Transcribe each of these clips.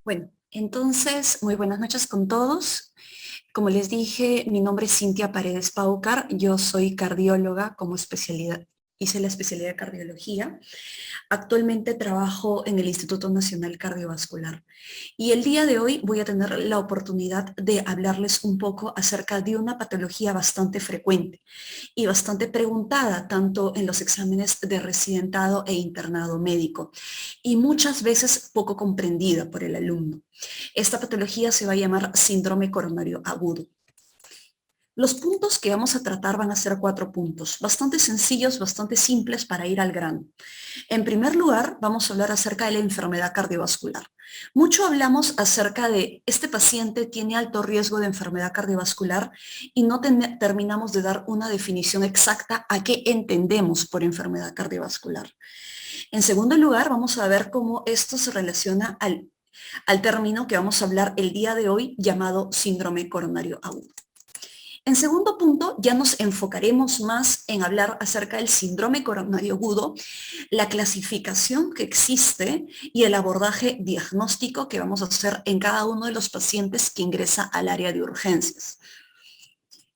Bueno, entonces, muy buenas noches con todos. Como les dije, mi nombre es Cintia Paredes Paucar, yo soy cardióloga como especialidad, hice la especialidad de cardiología. Actualmente trabajo en el Instituto Nacional Cardiovascular y el día de hoy voy a tener la oportunidad de hablarles un poco acerca de una patología bastante frecuente y bastante preguntada tanto en los exámenes de residentado e internado médico y muchas veces poco comprendida por el alumno. Esta patología se va a llamar síndrome coronario agudo. Los puntos que vamos a tratar van a ser 4 puntos, bastante sencillos, bastante simples para ir al grano. En primer lugar, vamos a hablar acerca de la enfermedad cardiovascular. Mucho hablamos acerca de este paciente tiene alto riesgo de enfermedad cardiovascular y no terminamos de dar una definición exacta a qué entendemos por enfermedad cardiovascular. En segundo lugar, vamos a ver cómo esto se relaciona al término que vamos a hablar el día de hoy llamado síndrome coronario agudo. En segundo punto, ya nos enfocaremos más en hablar acerca del síndrome coronario agudo, la clasificación que existe y el abordaje diagnóstico que vamos a hacer en cada uno de los pacientes que ingresa al área de urgencias.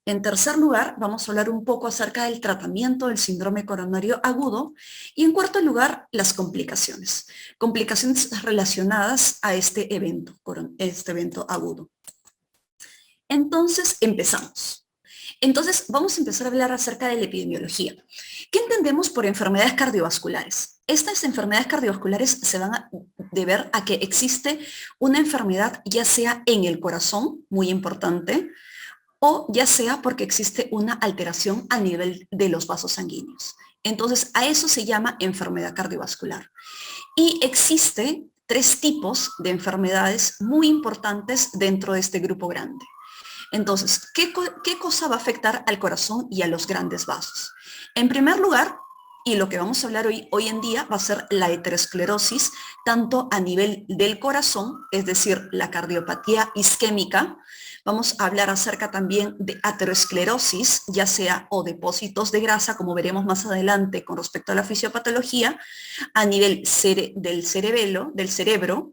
En tercer lugar, vamos a hablar un poco acerca del tratamiento del síndrome coronario agudo y en cuarto lugar, las complicaciones. Complicaciones relacionadas a este evento agudo. Entonces, empezamos. Vamos a empezar a hablar acerca de la epidemiología. ¿Qué entendemos por enfermedades cardiovasculares? Estas enfermedades cardiovasculares se van a deber a que existe una enfermedad ya sea en el corazón, muy importante, o ya sea porque existe una alteración a nivel de los vasos sanguíneos. Entonces, a eso se llama enfermedad cardiovascular. Y existe 3 tipos de enfermedades muy importantes dentro de este grupo grande. Entonces, ¿qué cosa va a afectar al corazón y a los grandes vasos? En primer lugar, y lo que vamos a hablar hoy en día va a ser la aterosclerosis, tanto a nivel del corazón, es decir, la cardiopatía isquémica. Vamos a hablar acerca también de aterosclerosis, ya sea o depósitos de grasa, como veremos más adelante con respecto a la fisiopatología, a nivel del cerebro,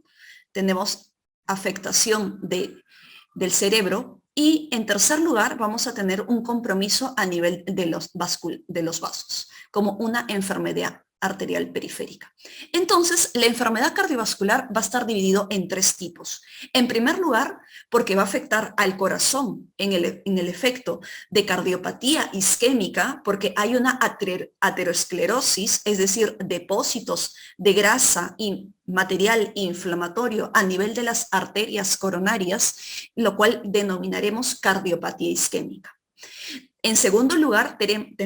tenemos afectación del cerebro y en tercer lugar vamos a tener un compromiso a nivel de los vasos, como una enfermedad arterial periférica. Entonces, la enfermedad cardiovascular va a estar dividido en 3 tipos. En primer lugar, porque va a afectar al corazón en el efecto de cardiopatía isquémica, porque hay una aterosclerosis, es decir, depósitos de grasa y material inflamatorio a nivel de las arterias coronarias, lo cual denominaremos cardiopatía isquémica. En segundo lugar,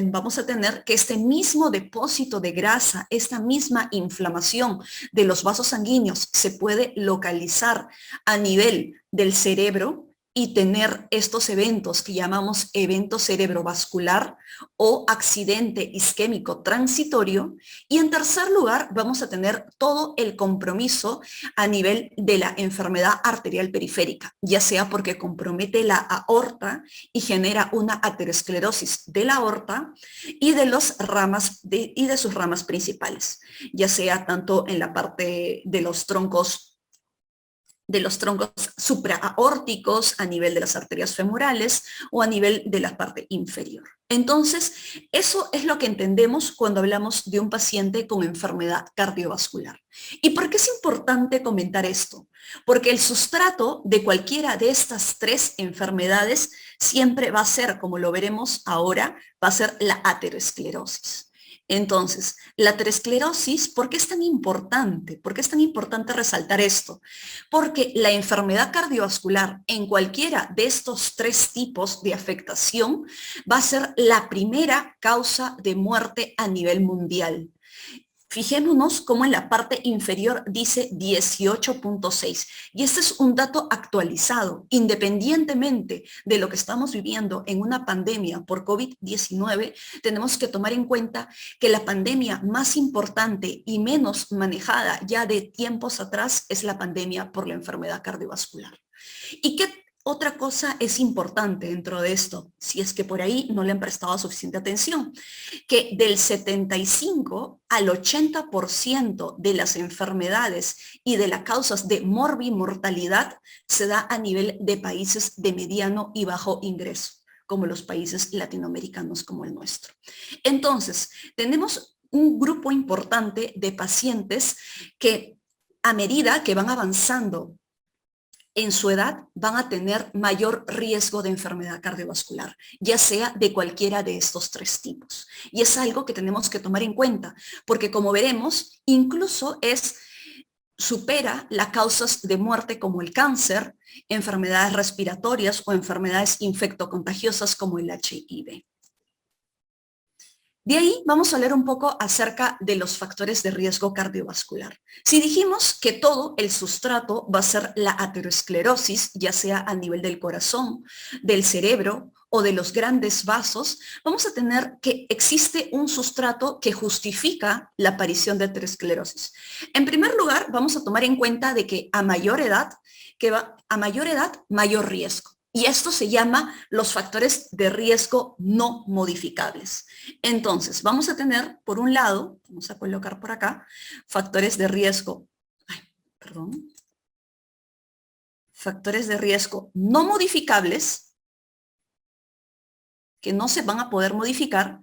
vamos a tener que este mismo depósito de grasa, esta misma inflamación de los vasos sanguíneos se puede localizar a nivel del cerebro y tener estos eventos que llamamos evento cerebrovascular o accidente isquémico transitorio. Y en tercer lugar, vamos a tener todo el compromiso a nivel de la enfermedad arterial periférica, ya sea porque compromete la aorta y genera una aterosclerosis de la aorta y y de sus ramas principales, ya sea tanto en la parte de los troncos supraaórticos a nivel de las arterias femorales o a nivel de la parte inferior. Entonces, eso es lo que entendemos cuando hablamos de un paciente con enfermedad cardiovascular. ¿Y por qué es importante comentar esto? Porque el sustrato de cualquiera de estas 3 enfermedades siempre va a ser, como lo veremos ahora, va a ser la aterosclerosis. Entonces, la aterosclerosis, ¿por qué es tan importante? ¿Por qué es tan importante resaltar esto? Porque la enfermedad cardiovascular en cualquiera de estos 3 tipos de afectación va a ser la primera causa de muerte a nivel mundial. Fijémonos cómo en la parte inferior dice 18.6 y este es un dato actualizado, independientemente de lo que estamos viviendo en una pandemia por COVID-19, tenemos que tomar en cuenta que la pandemia más importante y menos manejada ya de tiempos atrás es la pandemia por la enfermedad cardiovascular. ¿Y otra cosa es importante dentro de esto, si es que por ahí no le han prestado suficiente atención, que del 75 al 80% de las enfermedades y de las causas de morbimortalidad se da a nivel de países de mediano y bajo ingreso, como los países latinoamericanos como el nuestro. Entonces, tenemos un grupo importante de pacientes que a medida que van avanzando en su edad van a tener mayor riesgo de enfermedad cardiovascular, ya sea de cualquiera de estos tres tipos. Y es algo que tenemos que tomar en cuenta, porque como veremos, incluso supera las causas de muerte como el cáncer, enfermedades respiratorias o enfermedades infectocontagiosas como el HIV. De ahí vamos a hablar un poco acerca de los factores de riesgo cardiovascular. Si dijimos que todo el sustrato va a ser la aterosclerosis, ya sea a nivel del corazón, del cerebro o de los grandes vasos, vamos a tener que existe un sustrato que justifica la aparición de aterosclerosis. En primer lugar, vamos a tomar en cuenta de que a mayor edad, mayor riesgo. Y esto se llama los factores de riesgo no modificables. Entonces, vamos a tener, por un lado, vamos a colocar por acá, factores de riesgo, factores de riesgo no modificables, que no se van a poder modificar.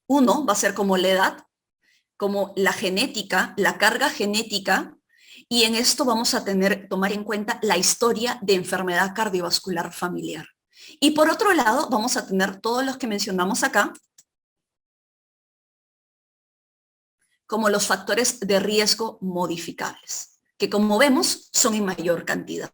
Uno va a ser como la edad, como la genética, la carga genética, y en esto vamos a tomar en cuenta la historia de enfermedad cardiovascular familiar. Y por otro lado, vamos a tener todos los que mencionamos acá, como los factores de riesgo modificables, que como vemos son en mayor cantidad.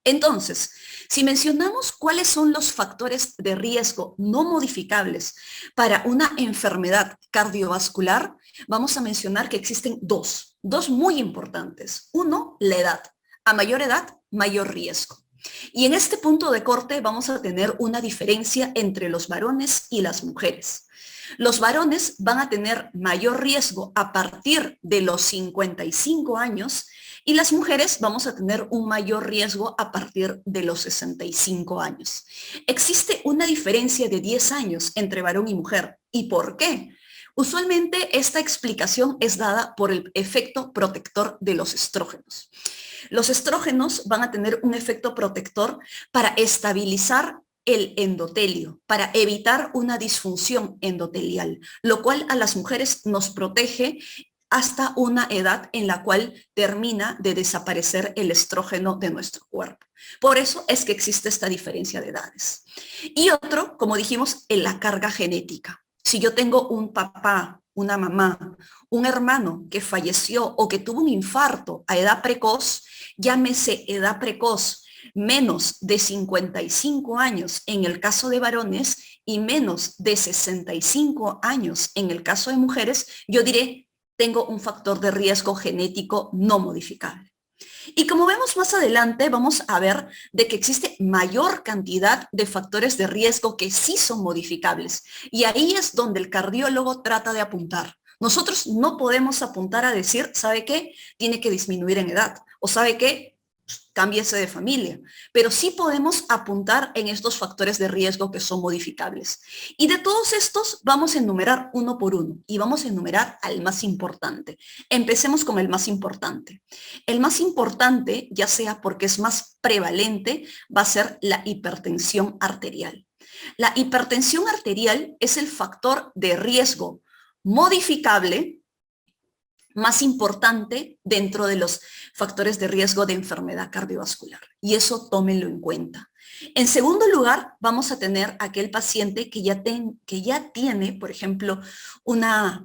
Entonces, si mencionamos cuáles son los factores de riesgo no modificables para una enfermedad cardiovascular, vamos a mencionar que existen dos muy importantes. Uno, la edad. A mayor edad, mayor riesgo. Y en este punto de corte vamos a tener una diferencia entre los varones y las mujeres. Los varones van a tener mayor riesgo a partir de los 55 años y las mujeres vamos a tener un mayor riesgo a partir de los 65 años. Existe una diferencia de 10 años entre varón y mujer. ¿Y por qué? Usualmente esta explicación es dada por el efecto protector de los estrógenos. Los estrógenos van a tener un efecto protector para estabilizar el endotelio, para evitar una disfunción endotelial, lo cual a las mujeres nos protege hasta una edad en la cual termina de desaparecer el estrógeno de nuestro cuerpo. Por eso es que existe esta diferencia de edades. Y otro, como dijimos, en la carga genética. Si yo tengo un papá, una mamá, un hermano que falleció o que tuvo un infarto a edad precoz, llámese edad precoz, menos de 55 años en el caso de varones y menos de 65 años en el caso de mujeres, yo diré, tengo un factor de riesgo genético no modificable. Y como vemos más adelante, vamos a ver de que existe mayor cantidad de factores de riesgo que sí son modificables. Y ahí es donde el cardiólogo trata de apuntar. Nosotros no podemos apuntar a decir, ¿sabe qué? Tiene que disminuir en edad. O ¿sabe qué? Cámbiese de familia, pero sí podemos apuntar en estos factores de riesgo que son modificables. Y de todos estos vamos a enumerar uno por uno y vamos a enumerar al más importante. Empecemos con el más importante. El más importante, ya sea porque es más prevalente, va a ser la hipertensión arterial. La hipertensión arterial es el factor de riesgo modificable más importante dentro de los factores de riesgo de enfermedad cardiovascular. Y eso tómenlo en cuenta. En segundo lugar, vamos a tener aquel paciente que ya tiene, por ejemplo, un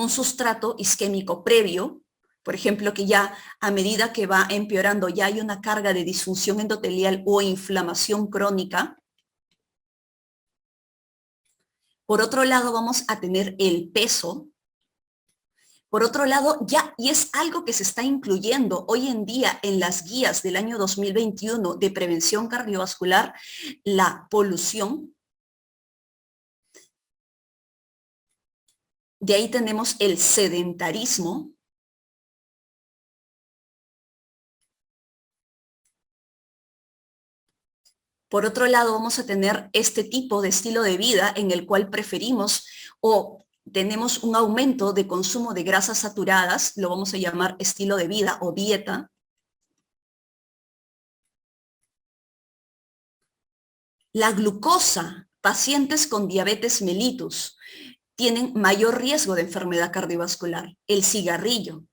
sustrato isquémico previo, por ejemplo, que ya a medida que va empeorando ya hay una carga de disfunción endotelial o inflamación crónica. Por otro lado, vamos a tener el peso. Por otro lado, y es algo que se está incluyendo hoy en día en las guías del año 2021 de prevención cardiovascular, la polución. De ahí tenemos el sedentarismo. Por otro lado, vamos a tener este tipo de estilo de vida en el cual preferimos o tenemos un aumento de consumo de grasas saturadas, lo vamos a llamar estilo de vida o dieta. La glucosa, pacientes con diabetes mellitus tienen mayor riesgo de enfermedad cardiovascular. El cigarrillo.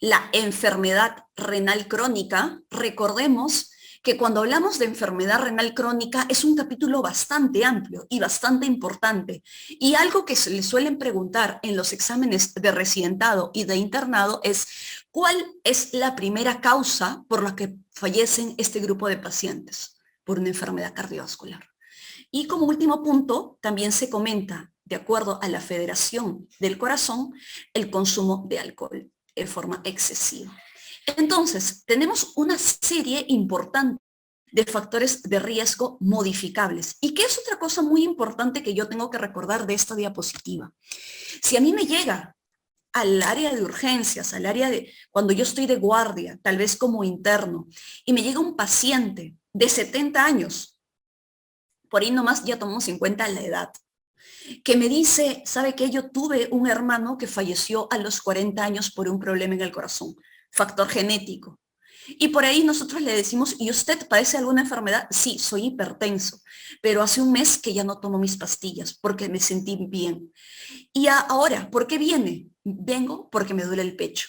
La enfermedad renal crónica, recordemos que cuando hablamos de enfermedad renal crónica es un capítulo bastante amplio y bastante importante. Y algo que se le suelen preguntar en los exámenes de residentado y de internado es ¿cuál es la primera causa por la que fallecen este grupo de pacientes por una enfermedad cardiovascular? Y como último punto, también se comenta, de acuerdo a la Federación del Corazón, el consumo de alcohol en forma excesiva. Entonces, tenemos una serie importante de factores de riesgo modificables. ¿Y qué es otra cosa muy importante que yo tengo que recordar de esta diapositiva? Si a mí me llega al área de urgencias, al área de cuando yo estoy de guardia, tal vez como interno, y me llega un paciente de 70 años, por ahí nomás ya tomamos en cuenta la edad, que me dice, ¿sabe qué? Yo tuve un hermano que falleció a los 40 años por un problema en el corazón, factor genético. Y por ahí nosotros le decimos, ¿y usted padece alguna enfermedad? Sí, soy hipertenso, pero hace un mes que ya no tomo mis pastillas porque me sentí bien. Y ahora, ¿por qué viene? Vengo porque me duele el pecho.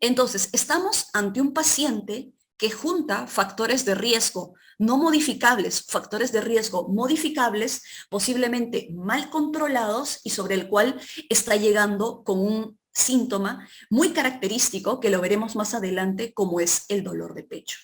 Entonces, estamos ante un paciente que junta factores de riesgo no modificables, factores de riesgo modificables, posiblemente mal controlados y sobre el cual está llegando con un síntoma muy característico que lo veremos más adelante como es el dolor de pecho.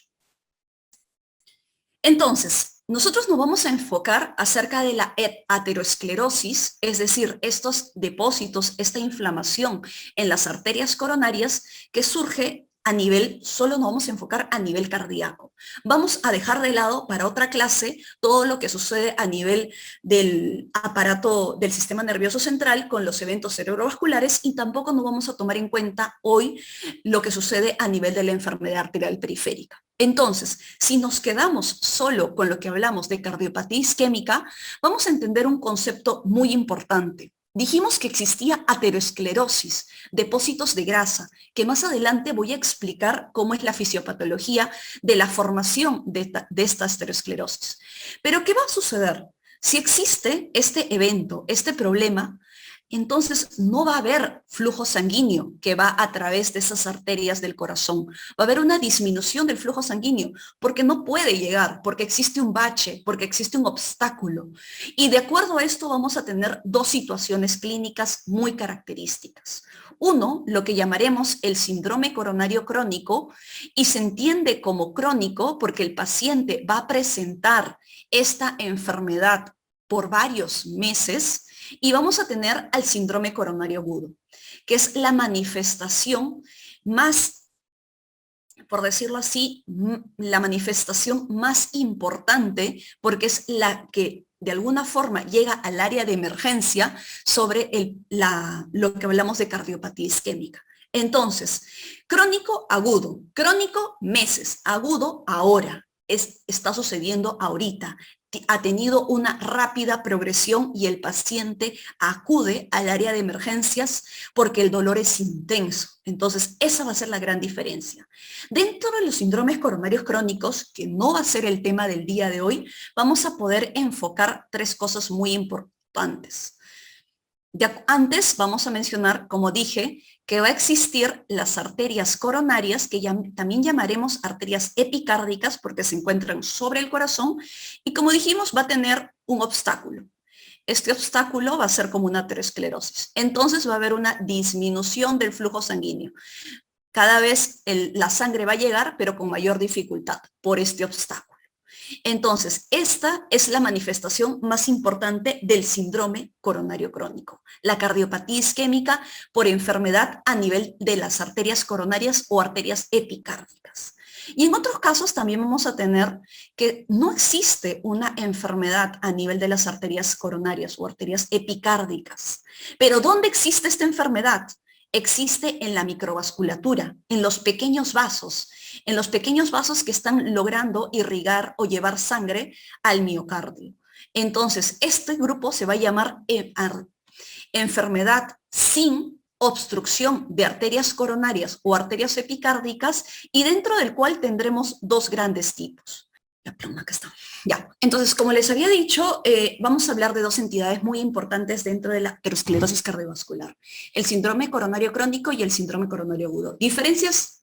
Entonces, nosotros nos vamos a enfocar acerca de la aterosclerosis, es decir, estos depósitos, esta inflamación en las arterias coronarias que surge a nivel, solo nos vamos a enfocar a nivel cardíaco. Vamos a dejar de lado para otra clase todo lo que sucede a nivel del aparato del sistema nervioso central con los eventos cerebrovasculares y tampoco nos vamos a tomar en cuenta hoy lo que sucede a nivel de la enfermedad arterial periférica. Entonces, si nos quedamos solo con lo que hablamos de cardiopatía isquémica, vamos a entender un concepto muy importante. Dijimos que existía aterosclerosis, depósitos de grasa, que más adelante voy a explicar cómo es la fisiopatología de la formación de esta aterosclerosis. Pero, ¿qué va a suceder? Si existe este evento, este problema, entonces no va a haber flujo sanguíneo que va a través de esas arterias del corazón. Va a haber una disminución del flujo sanguíneo porque no puede llegar, porque existe un bache, porque existe un obstáculo. Y de acuerdo a esto vamos a tener dos situaciones clínicas muy características. Uno, lo que llamaremos el síndrome coronario crónico, y se entiende como crónico porque el paciente va a presentar esta enfermedad por varios meses y vamos a tener al síndrome coronario agudo, que es la manifestación más, por decirlo así, la manifestación más importante porque es la que de alguna forma llega al área de emergencia sobre lo que hablamos de cardiopatía isquémica. Entonces, crónico meses, agudo ahora. Está sucediendo ahorita, ha tenido una rápida progresión y el paciente acude al área de emergencias porque el dolor es intenso. Entonces, esa va a ser la gran diferencia. Dentro de los síndromes coronarios crónicos, que no va a ser el tema del día de hoy, vamos a poder enfocar tres cosas muy importantes. Antes vamos a mencionar, como dije, que va a existir las arterias coronarias, que también llamaremos arterias epicárdicas porque se encuentran sobre el corazón, y como dijimos, va a tener un obstáculo. Este obstáculo va a ser como una aterosclerosis. Entonces va a haber una disminución del flujo sanguíneo. Cada vez la sangre va a llegar, pero con mayor dificultad por este obstáculo. Entonces, esta es la manifestación más importante del síndrome coronario crónico, la cardiopatía isquémica por enfermedad a nivel de las arterias coronarias o arterias epicárdicas. Y en otros casos también vamos a tener que no existe una enfermedad a nivel de las arterias coronarias o arterias epicárdicas. Pero ¿dónde existe esta enfermedad? existe en la microvasculatura, en los pequeños vasos que están logrando irrigar o llevar sangre al miocardio. Entonces, este grupo se va a llamar enfermedad sin obstrucción de arterias coronarias o arterias epicárdicas, y dentro del cual tendremos dos grandes tipos. La pluma que está. Ya, entonces, como les había dicho, vamos a hablar de dos entidades muy importantes dentro de la aterosclerosis cardiovascular: el síndrome coronario crónico y el síndrome coronario agudo. Diferencias: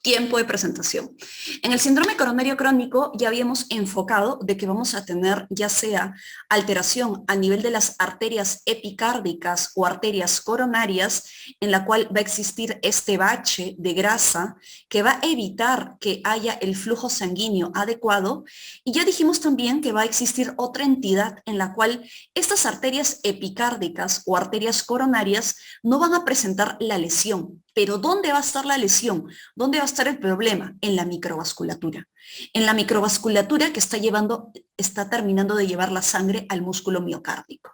tiempo de presentación. En el síndrome coronario crónico ya habíamos enfocado de que vamos a tener ya sea alteración a nivel de las arterias epicárdicas o arterias coronarias, en la cual va a existir este bache de grasa que va a evitar que haya el flujo sanguíneo adecuado. Y ya dijimos también que va a existir otra entidad en la cual estas arterias epicárdicas o arterias coronarias no van a presentar la lesión. Pero ¿dónde va a estar la lesión? ¿Dónde va a estar el problema? En la microvasculatura. En la microvasculatura que está terminando de llevar la sangre al músculo miocárdico.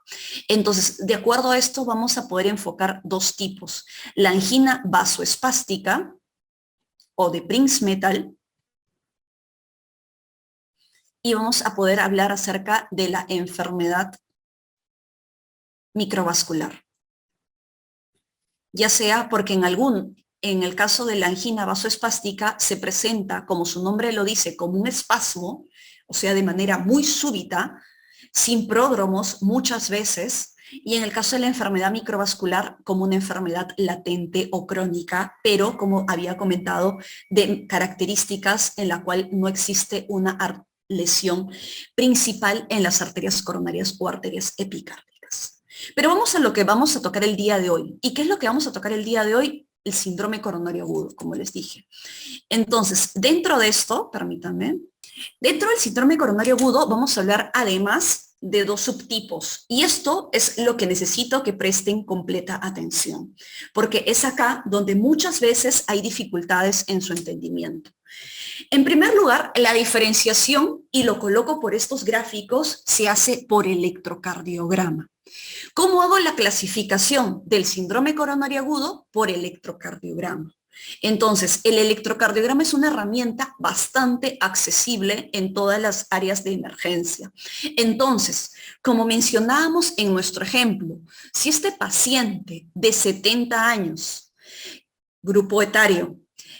Entonces, de acuerdo a esto, vamos a poder enfocar dos tipos: la angina vasoespástica o de Prinzmetal, y vamos a poder hablar acerca de la enfermedad microvascular. Ya sea porque en el caso de la angina vasoespástica se presenta, como su nombre lo dice, como un espasmo, o sea, de manera muy súbita, sin pródromos muchas veces, y en el caso de la enfermedad microvascular como una enfermedad latente o crónica, pero como había comentado, de características en la cual no existe una lesión principal en las arterias coronarias o arterias epicárdicas. Pero vamos a lo que vamos a tocar el día de hoy. ¿Y qué es lo que vamos a tocar el día de hoy? El síndrome coronario agudo, como les dije. Entonces, dentro de esto, permítanme, dentro del síndrome coronario agudo vamos a hablar además de dos subtipos, y esto es lo que necesito que presten completa atención, porque es acá donde muchas veces hay dificultades en su entendimiento. En primer lugar, la diferenciación, y lo coloco por estos gráficos, se hace por electrocardiograma. ¿Cómo hago la clasificación del síndrome coronario agudo? Por electrocardiograma. Entonces, el electrocardiograma es una herramienta bastante accesible en todas las áreas de emergencia. Entonces, como mencionábamos en nuestro ejemplo, si este paciente de 70 años, grupo etario,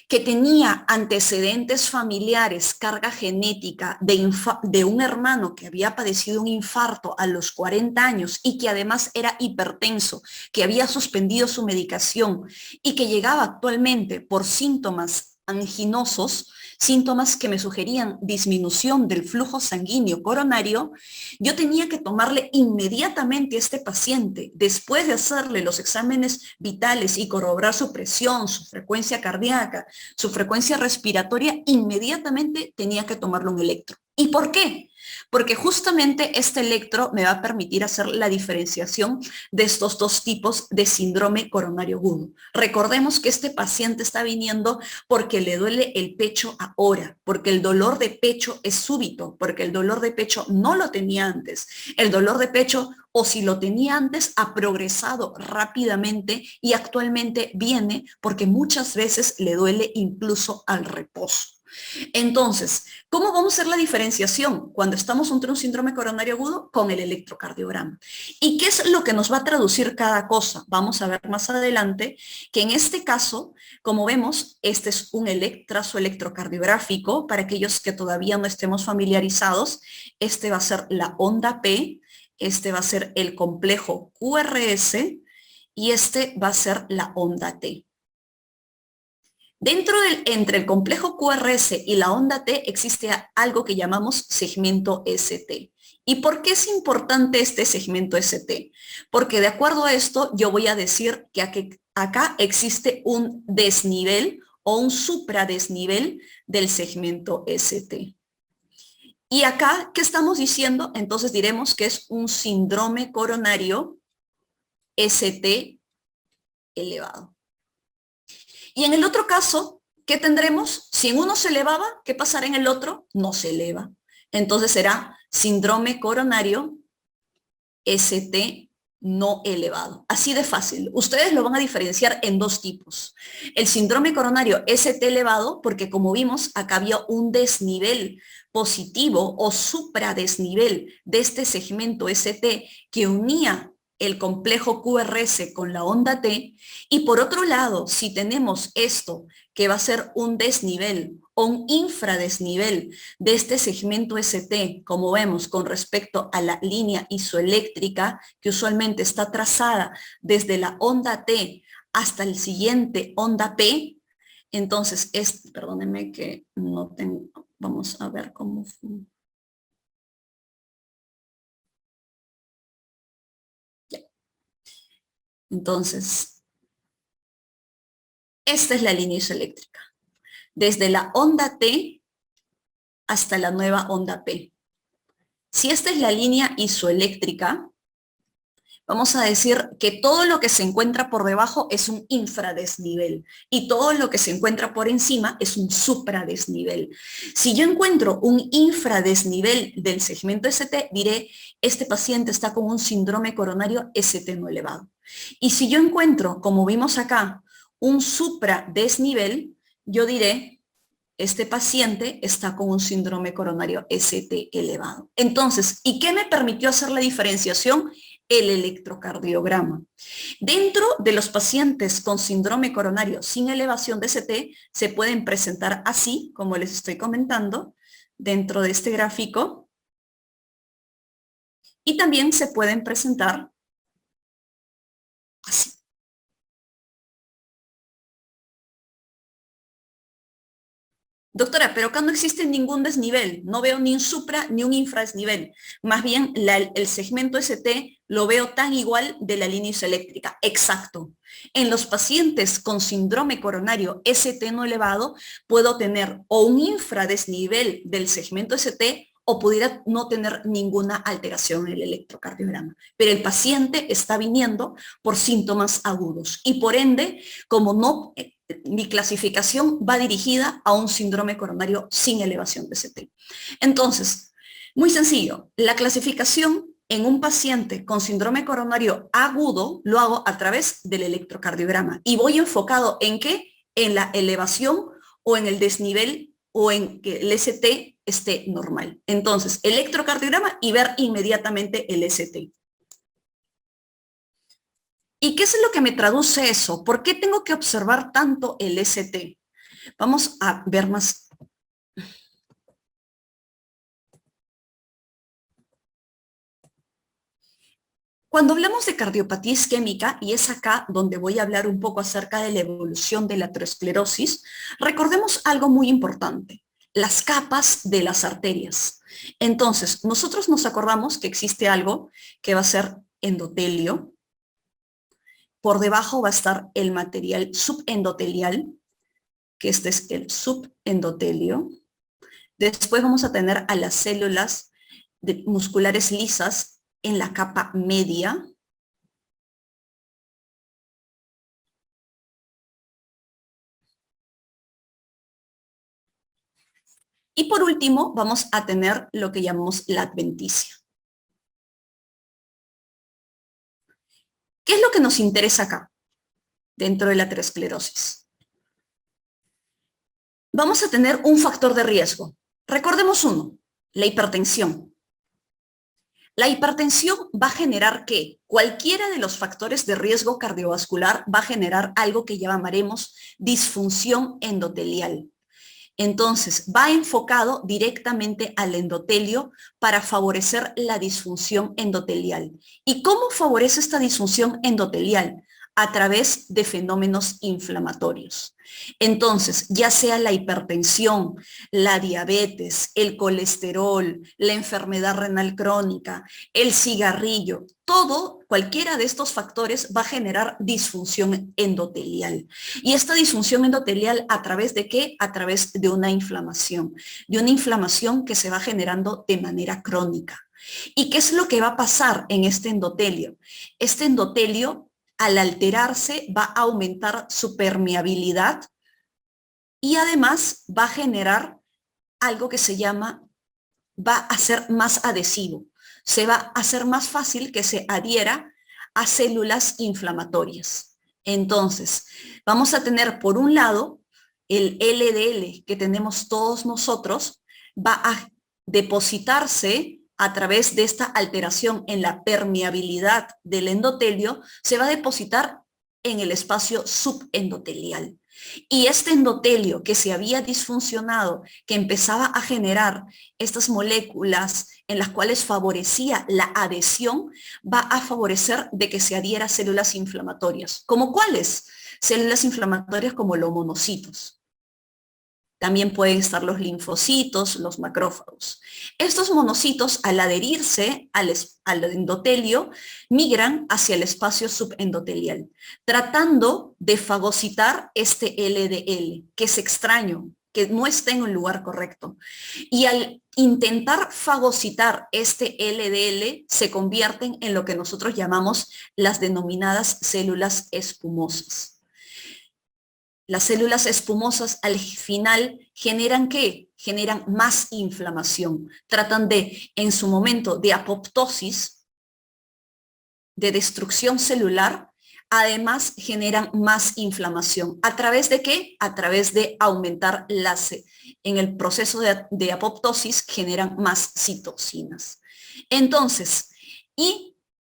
que tenía antecedentes familiares, carga genética de un hermano que había padecido un infarto a los 40 años y que además era hipertenso, que había suspendido su medicación y que llegaba actualmente por síntomas anginosos, síntomas que me sugerían disminución del flujo sanguíneo coronario, yo tenía que tomarle inmediatamente a este paciente, después de hacerle los exámenes vitales y corroborar su presión, su frecuencia cardíaca, su frecuencia respiratoria, inmediatamente tenía que tomarle un electro. ¿Y por qué? Porque justamente este electro me va a permitir hacer la diferenciación de estos dos tipos de síndrome coronario agudo. Recordemos que este paciente está viniendo porque le duele el pecho ahora, porque el dolor de pecho es súbito, porque el dolor de pecho no lo tenía antes. El dolor de pecho, o si lo tenía antes, ha progresado rápidamente y actualmente viene porque muchas veces le duele incluso al reposo. Entonces, ¿cómo vamos a hacer la diferenciación cuando estamos ante un síndrome coronario agudo? Con el electrocardiograma. ¿Y qué es lo que nos va a traducir cada cosa? Vamos a ver más adelante que en este caso, como vemos, este es un trazo electrocardiográfico. Para aquellos que todavía no estemos familiarizados, este va a ser la onda P, este va a ser el complejo QRS y este va a ser la onda T. Entre el complejo QRS y la onda T existe algo que llamamos segmento ST. ¿Y por qué es importante este segmento ST? Porque de acuerdo a esto yo voy a decir que acá existe un desnivel o un supradesnivel del segmento ST. Y acá, ¿qué estamos diciendo? Entonces diremos que es un síndrome coronario ST elevado. Y en el otro caso, ¿qué tendremos? Si en uno se elevaba, ¿qué pasará en el otro? No se eleva. Entonces será síndrome coronario ST no elevado. Así de fácil. Ustedes lo van a diferenciar en dos tipos. El síndrome coronario ST elevado, porque como vimos, acá había un desnivel positivo o supradesnivel de este segmento ST que unía el complejo QRS con la onda T. Y por otro lado, si tenemos esto, que va a ser un desnivel o un infradesnivel de este segmento ST, como vemos con respecto a la línea isoeléctrica, que usualmente está trazada desde la onda T hasta el siguiente onda P, entonces, perdónenme que no tengo, vamos a ver cómo funciona. Entonces, esta es la línea isoeléctrica, desde la onda T hasta la nueva onda P. Si esta es la línea isoeléctrica, vamos a decir que todo lo que se encuentra por debajo es un infradesnivel y todo lo que se encuentra por encima es un supradesnivel. Si yo encuentro un infradesnivel del segmento ST, diré, este paciente está con un síndrome coronario ST no elevado. Y si yo encuentro, como vimos acá, un supradesnivel, yo diré, este paciente está con un síndrome coronario ST elevado. Entonces, ¿y qué me permitió hacer la diferenciación? El electrocardiograma. Dentro de los pacientes con síndrome coronario sin elevación de ST, se pueden presentar así, como les estoy comentando, dentro de este gráfico, y también se pueden presentar así. Doctora, pero acá no existe ningún desnivel, no veo ni un supra ni un infradesnivel. Más bien el segmento ST lo veo tan igual de la línea isoeléctrica. Exacto. En los pacientes con síndrome coronario ST no elevado, puedo tener o un infradesnivel del segmento ST o pudiera no tener ninguna alteración en el electrocardiograma. Pero el paciente está viniendo por síntomas agudos y por ende, como no mi clasificación va dirigida a un síndrome coronario sin elevación de ST. Entonces, muy sencillo, la clasificación en un paciente con síndrome coronario agudo lo hago a través del electrocardiograma y voy enfocado en qué, en la elevación o en el desnivel o en que el ST esté normal. Entonces, electrocardiograma y ver inmediatamente el ST. ¿Y qué es lo que me traduce eso? ¿Por qué tengo que observar tanto el ST? Vamos a ver más. Cuando hablamos de cardiopatía isquémica, y es acá donde voy a hablar un poco acerca de la evolución de la aterosclerosis, recordemos algo muy importante, las capas de las arterias. Entonces, nosotros nos acordamos que existe algo que va a ser endotelio, por debajo va a estar el material subendotelial, que este es el subendotelio. Después vamos a tener a las células musculares lisas en la capa media. Y por último, vamos a tener lo que llamamos la adventicia. ¿Qué es lo que nos interesa acá, dentro de la aterosclerosis? Vamos a tener un factor de riesgo. Recordemos uno, la hipertensión. La hipertensión va a generar que cualquiera de los factores de riesgo cardiovascular va a generar algo que llamaremos disfunción endotelial. Entonces, va enfocado directamente al endotelio para favorecer la disfunción endotelial. ¿Y cómo favorece esta disfunción endotelial? A través de fenómenos inflamatorios. Entonces, ya sea la hipertensión, la diabetes, el colesterol, la enfermedad renal crónica, el cigarrillo, cualquiera de estos factores va a generar disfunción endotelial. Y esta disfunción endotelial, ¿a través de qué? A través de una inflamación que se va generando de manera crónica. ¿Y qué es lo que va a pasar en este endotelio? Este endotelio, al alterarse, va a aumentar su permeabilidad y además va a generar algo que se llama, va a ser más adhesivo. Se va a hacer más fácil que se adhiera a células inflamatorias. Entonces, vamos a tener por un lado el LDL que tenemos todos nosotros, va a depositarse a través de esta alteración en la permeabilidad del endotelio, se va a depositar en el espacio subendotelial. Y este endotelio que se había disfuncionado, que empezaba a generar estas moléculas en las cuales favorecía la adhesión, va a favorecer de que se adhiera a células inflamatorias. ¿Como cuáles? Células inflamatorias como los monocitos. También pueden estar los linfocitos, los macrófagos. Estos monocitos, al adherirse al endotelio, migran hacia el espacio subendotelial, tratando de fagocitar este LDL, que es extraño, que no está en un lugar correcto. Y al intentar fagocitar este LDL, se convierten en lo que nosotros llamamos las denominadas células espumosas. Las células espumosas al final generan ¿qué? Generan más inflamación. Tratan de, en su momento de apoptosis, de destrucción celular, además generan más inflamación. ¿A través de qué? A través de aumentar en el proceso de apoptosis generan más citocinas. Entonces,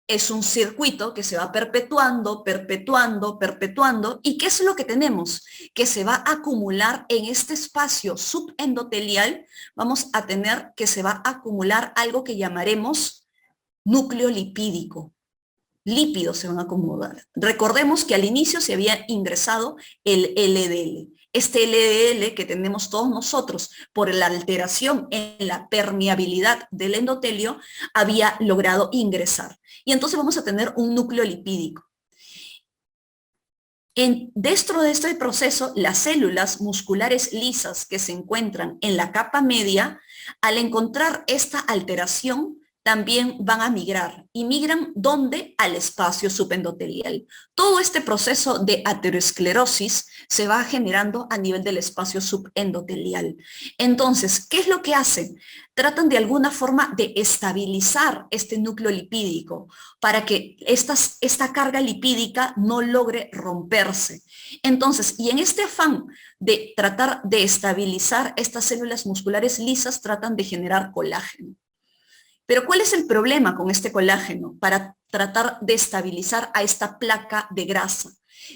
es un circuito que se va perpetuando, perpetuando, perpetuando. ¿Y qué es lo que tenemos? Que se va a acumular en este espacio subendotelial, vamos a tener que se va a acumular algo que llamaremos núcleo lipídico. Lípidos se van a acumular. Recordemos que al inicio se había ingresado el LDL. Este LDL que tenemos todos nosotros por la alteración en la permeabilidad del endotelio había logrado ingresar. Y entonces vamos a tener un núcleo lipídico. Dentro de este proceso, las células musculares lisas que se encuentran en la capa media, al encontrar esta alteración, también van a migrar. ¿Y migran dónde? Al espacio subendotelial. Todo este proceso de aterosclerosis se va generando a nivel del espacio subendotelial. Entonces, ¿qué es lo que hacen? Tratan de alguna forma de estabilizar este núcleo lipídico para que esta carga lipídica no logre romperse. Entonces, y en este afán de tratar de estabilizar estas células musculares lisas, tratan de generar colágeno. Pero ¿cuál es el problema con este colágeno para tratar de estabilizar a esta placa de grasa?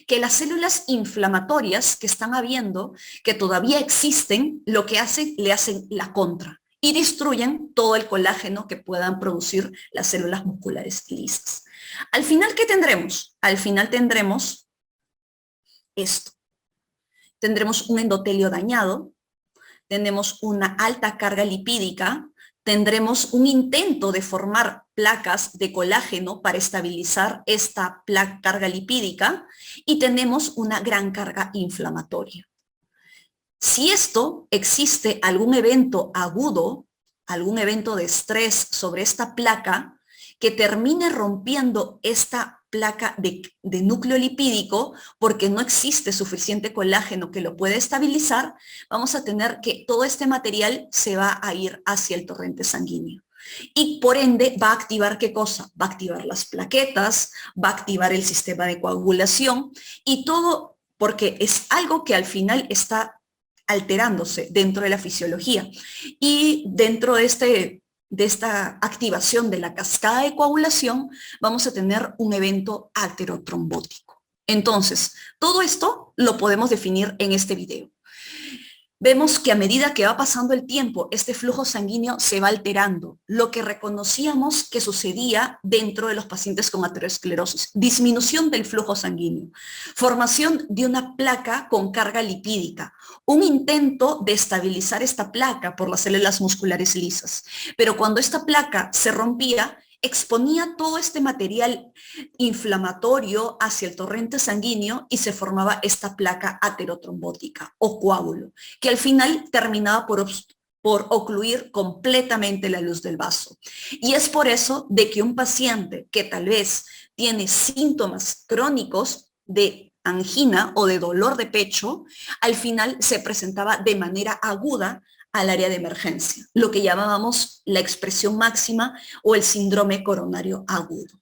Que las células inflamatorias que están habiendo, que todavía existen, lo que hacen, le hacen la contra y destruyen todo el colágeno que puedan producir las células musculares lisas. Al final, ¿qué tendremos? Al final tendremos esto. Tendremos un endotelio dañado, tenemos una alta carga lipídica, tendremos un intento de formar placas de colágeno para estabilizar esta carga lipídica y tenemos una gran carga inflamatoria. Si existe algún evento agudo, algún evento de estrés sobre esta placa que termine rompiendo esta placa de núcleo lipídico porque no existe suficiente colágeno que lo pueda estabilizar, vamos a tener que todo este material se va a ir hacia el torrente sanguíneo. Y por ende va a activar ¿qué cosa? Va a activar las plaquetas, va a activar el sistema de coagulación y todo porque es algo que al final está alterándose dentro de la fisiología. Y dentro de esta activación de la cascada de coagulación, vamos a tener un evento aterotrombótico. Entonces, todo esto lo podemos definir en este video. Vemos que a medida que va pasando el tiempo, este flujo sanguíneo se va alterando, lo que reconocíamos que sucedía dentro de los pacientes con aterosclerosis, disminución del flujo sanguíneo, formación de una placa con carga lipídica, un intento de estabilizar esta placa por las células musculares lisas, pero cuando esta placa se rompía, exponía todo este material inflamatorio hacia el torrente sanguíneo y se formaba esta placa aterotrombótica o coágulo, que al final terminaba por ocluir completamente la luz del vaso. Y es por eso de que un paciente que tal vez tiene síntomas crónicos de angina o de dolor de pecho, al final se presentaba de manera aguda al área de emergencia, lo que llamábamos la expresión máxima o el síndrome coronario agudo.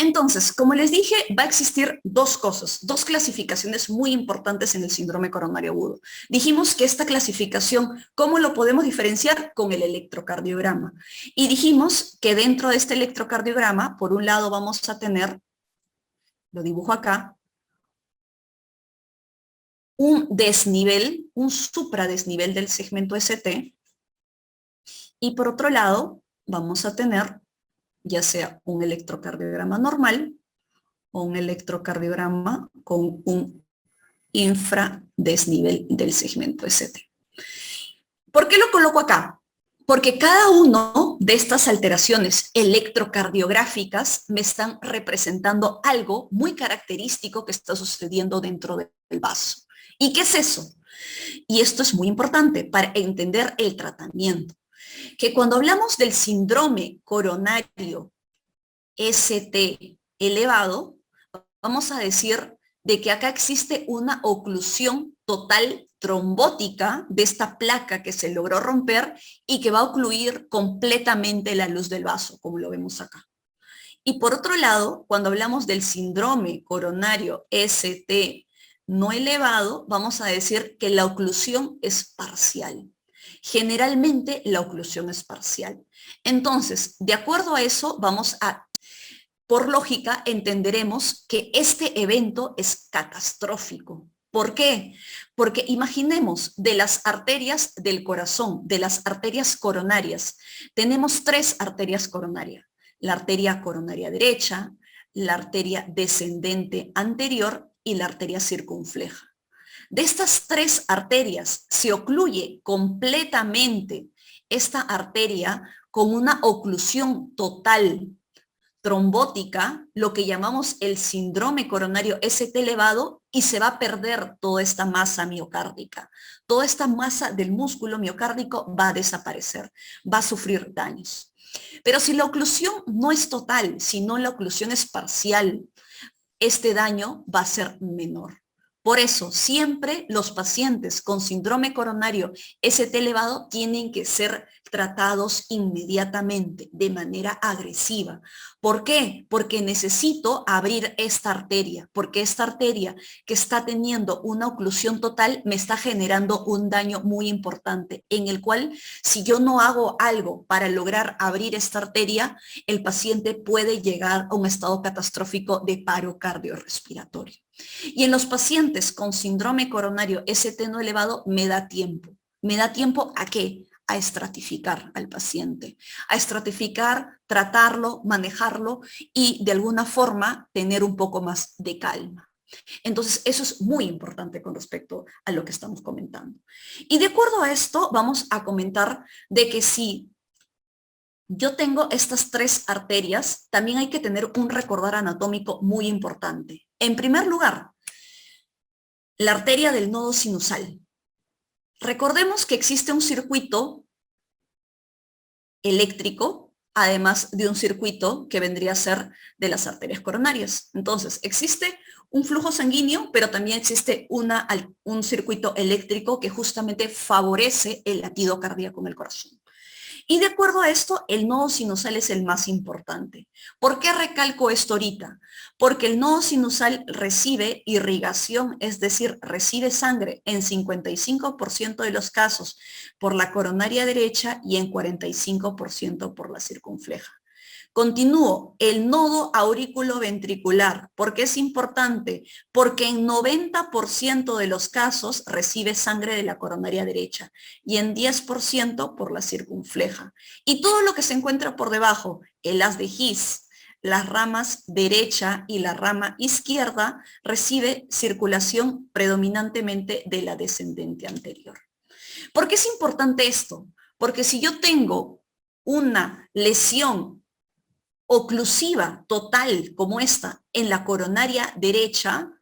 Entonces, como les dije, va a existir dos cosas, dos clasificaciones muy importantes en el síndrome coronario agudo. Dijimos que esta clasificación, ¿cómo lo podemos diferenciar? Con el electrocardiograma. Y dijimos que dentro de este electrocardiograma, por un lado vamos a tener, lo dibujo acá, un desnivel, un supradesnivel del segmento ST, y por otro lado vamos a tener ya sea un electrocardiograma normal o un electrocardiograma con un infradesnivel del segmento ST. ¿Por qué lo coloco acá? Porque cada uno de estas alteraciones electrocardiográficas me están representando algo muy característico que está sucediendo dentro del vaso. ¿Y qué es eso? Y esto es muy importante para entender el tratamiento. Que cuando hablamos del síndrome coronario ST elevado, vamos a decir de que acá existe una oclusión total trombótica de esta placa que se logró romper y que va a ocluir completamente la luz del vaso, como lo vemos acá. Y por otro lado, cuando hablamos del síndrome coronario ST no elevado, vamos a decir que la oclusión es parcial. Generalmente la oclusión es parcial. Entonces, de acuerdo a eso, vamos a por lógica, entenderemos que este evento es catastrófico. ¿Por qué? Porque imaginemos de las arterias del corazón, de las arterias coronarias, tenemos tres arterias coronarias. La arteria coronaria derecha, la arteria descendente anterior y la arteria circunfleja. De estas tres arterias se ocluye completamente esta arteria con una oclusión total trombótica, lo que llamamos el síndrome coronario ST elevado, y se va a perder toda esta masa miocárdica. Toda esta masa del músculo miocárdico va a desaparecer, va a sufrir daños. Pero si la oclusión no es total, sino la oclusión es parcial, este daño va a ser menor. Por eso, siempre los pacientes con síndrome coronario ST elevado tienen que ser tratados inmediatamente, de manera agresiva. ¿Por qué? Porque necesito abrir esta arteria, porque esta arteria que está teniendo una oclusión total me está generando un daño muy importante, en el cual si yo no hago algo para lograr abrir esta arteria, el paciente puede llegar a un estado catastrófico de paro cardiorrespiratorio. Y en los pacientes con síndrome coronario ST no elevado me da tiempo. ¿Me da tiempo a qué? A estratificar al paciente, a estratificar, tratarlo, manejarlo y de alguna forma tener un poco más de calma. Entonces, eso es muy importante con respecto a lo que estamos comentando. Y de acuerdo a esto, vamos a comentar de que si yo tengo estas tres arterias, también hay que tener un recordar anatómico muy importante. En primer lugar, la arteria del nodo sinusal. Recordemos que existe un circuito eléctrico, además de un circuito que vendría a ser de las arterias coronarias. Entonces, existe un flujo sanguíneo, pero también existe un circuito eléctrico que justamente favorece el latido cardíaco en el corazón. Y de acuerdo a esto, el nodo sinusal es el más importante. ¿Por qué recalco esto ahorita? Porque el nodo sinusal recibe irrigación, es decir, recibe sangre en 55% de los casos por la coronaria derecha y en 45% por la circunfleja. Continúo, el nodo auriculoventricular. ¿Por qué es importante? Porque en 90% de los casos recibe sangre de la coronaria derecha y en 10% por la circunfleja. Y todo lo que se encuentra por debajo, el haz de His, las ramas derecha y la rama izquierda, recibe circulación predominantemente de la descendente anterior. ¿Por qué es importante esto? Porque si yo tengo una lesión oclusiva total como esta en la coronaria derecha,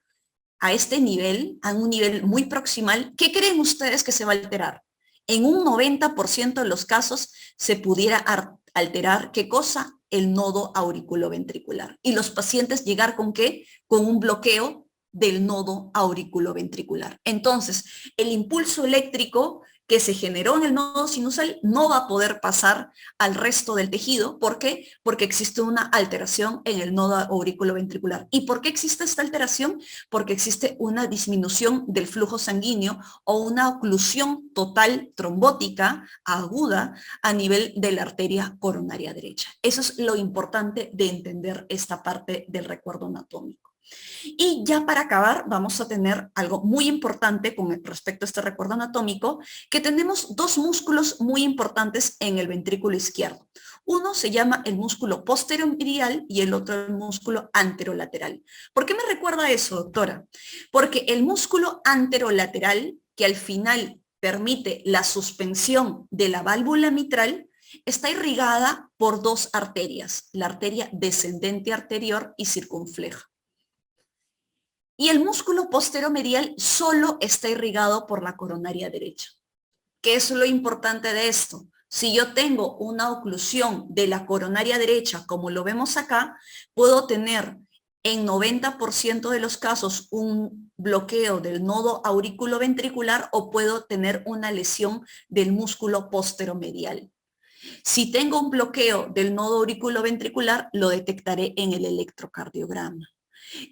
a este nivel, a un nivel muy proximal, ¿qué creen ustedes que se va a alterar? En un 90% de los casos se pudiera alterar, ¿qué cosa? El nodo auriculoventricular. Y los pacientes llegar con ¿qué? Con un bloqueo del nodo auriculoventricular. Entonces, el impulso eléctrico que se generó en el nodo sinusal no va a poder pasar al resto del tejido. ¿Por qué? Porque existe una alteración en el nodo aurículo-ventricular. ¿Y por qué existe esta alteración? Porque existe una disminución del flujo sanguíneo o una oclusión total trombótica aguda a nivel de la arteria coronaria derecha. Eso es lo importante de entender esta parte del recuerdo anatómico. Y ya para acabar, vamos a tener algo muy importante con respecto a este recuerdo anatómico, que tenemos dos músculos muy importantes en el ventrículo izquierdo. Uno se llama el músculo posteromedial y el otro el músculo anterolateral. ¿Por qué me recuerda eso, doctora? Porque el músculo anterolateral, que al final permite la suspensión de la válvula mitral, está irrigada por dos arterias, la arteria descendente anterior y circunfleja. Y el músculo posteromedial solo está irrigado por la coronaria derecha. ¿Qué es lo importante de esto? Si yo tengo una oclusión de la coronaria derecha, como lo vemos acá, puedo tener en 90% de los casos un bloqueo del nodo auriculoventricular o puedo tener una lesión del músculo posteromedial. Si tengo un bloqueo del nodo auriculoventricular, lo detectaré en el electrocardiograma.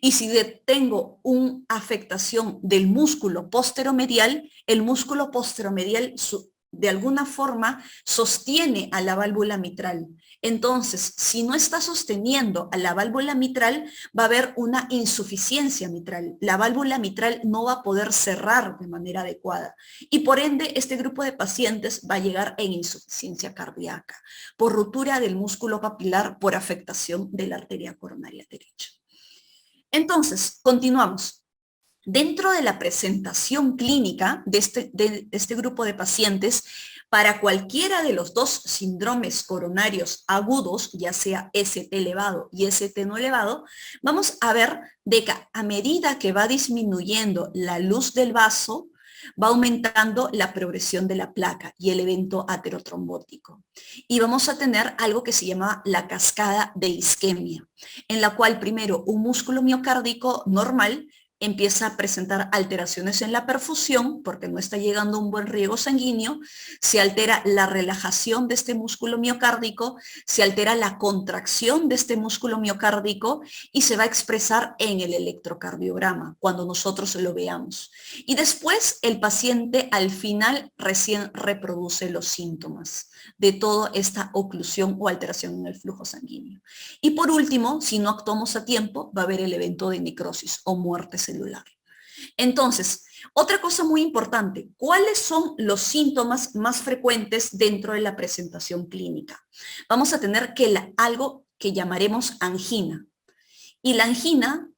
Y si tengo una afectación del músculo posteromedial, el músculo posteromedial de alguna forma sostiene a la válvula mitral. Entonces, si no está sosteniendo a la válvula mitral, va a haber una insuficiencia mitral. La válvula mitral no va a poder cerrar de manera adecuada. Y por ende, este grupo de pacientes va a llegar en insuficiencia cardíaca, por ruptura del músculo papilar, por afectación de la arteria coronaria derecha. Entonces, continuamos. Dentro de la presentación clínica de este grupo de pacientes, para cualquiera de los dos síndromes coronarios agudos, ya sea ST elevado y ST no elevado, vamos a ver de que a medida que va disminuyendo la luz del vaso, va aumentando la progresión de la placa y el evento aterotrombótico. Y vamos a tener algo que se llama la cascada de isquemia, en la cual primero un músculo miocárdico normal empieza a presentar alteraciones en la perfusión porque no está llegando un buen riego sanguíneo, se altera la relajación de este músculo miocárdico, se altera la contracción de este músculo miocárdico y se va a expresar en el electrocardiograma cuando nosotros lo veamos. Y después el paciente al final recién reproduce los síntomas de toda esta oclusión o alteración en el flujo sanguíneo. Y por último, si no actuamos a tiempo, va a haber el evento de necrosis o muerte celular. Entonces, otra cosa muy importante, ¿cuáles son los síntomas más frecuentes dentro de la presentación clínica? Vamos a tener algo que llamaremos angina. Y la angina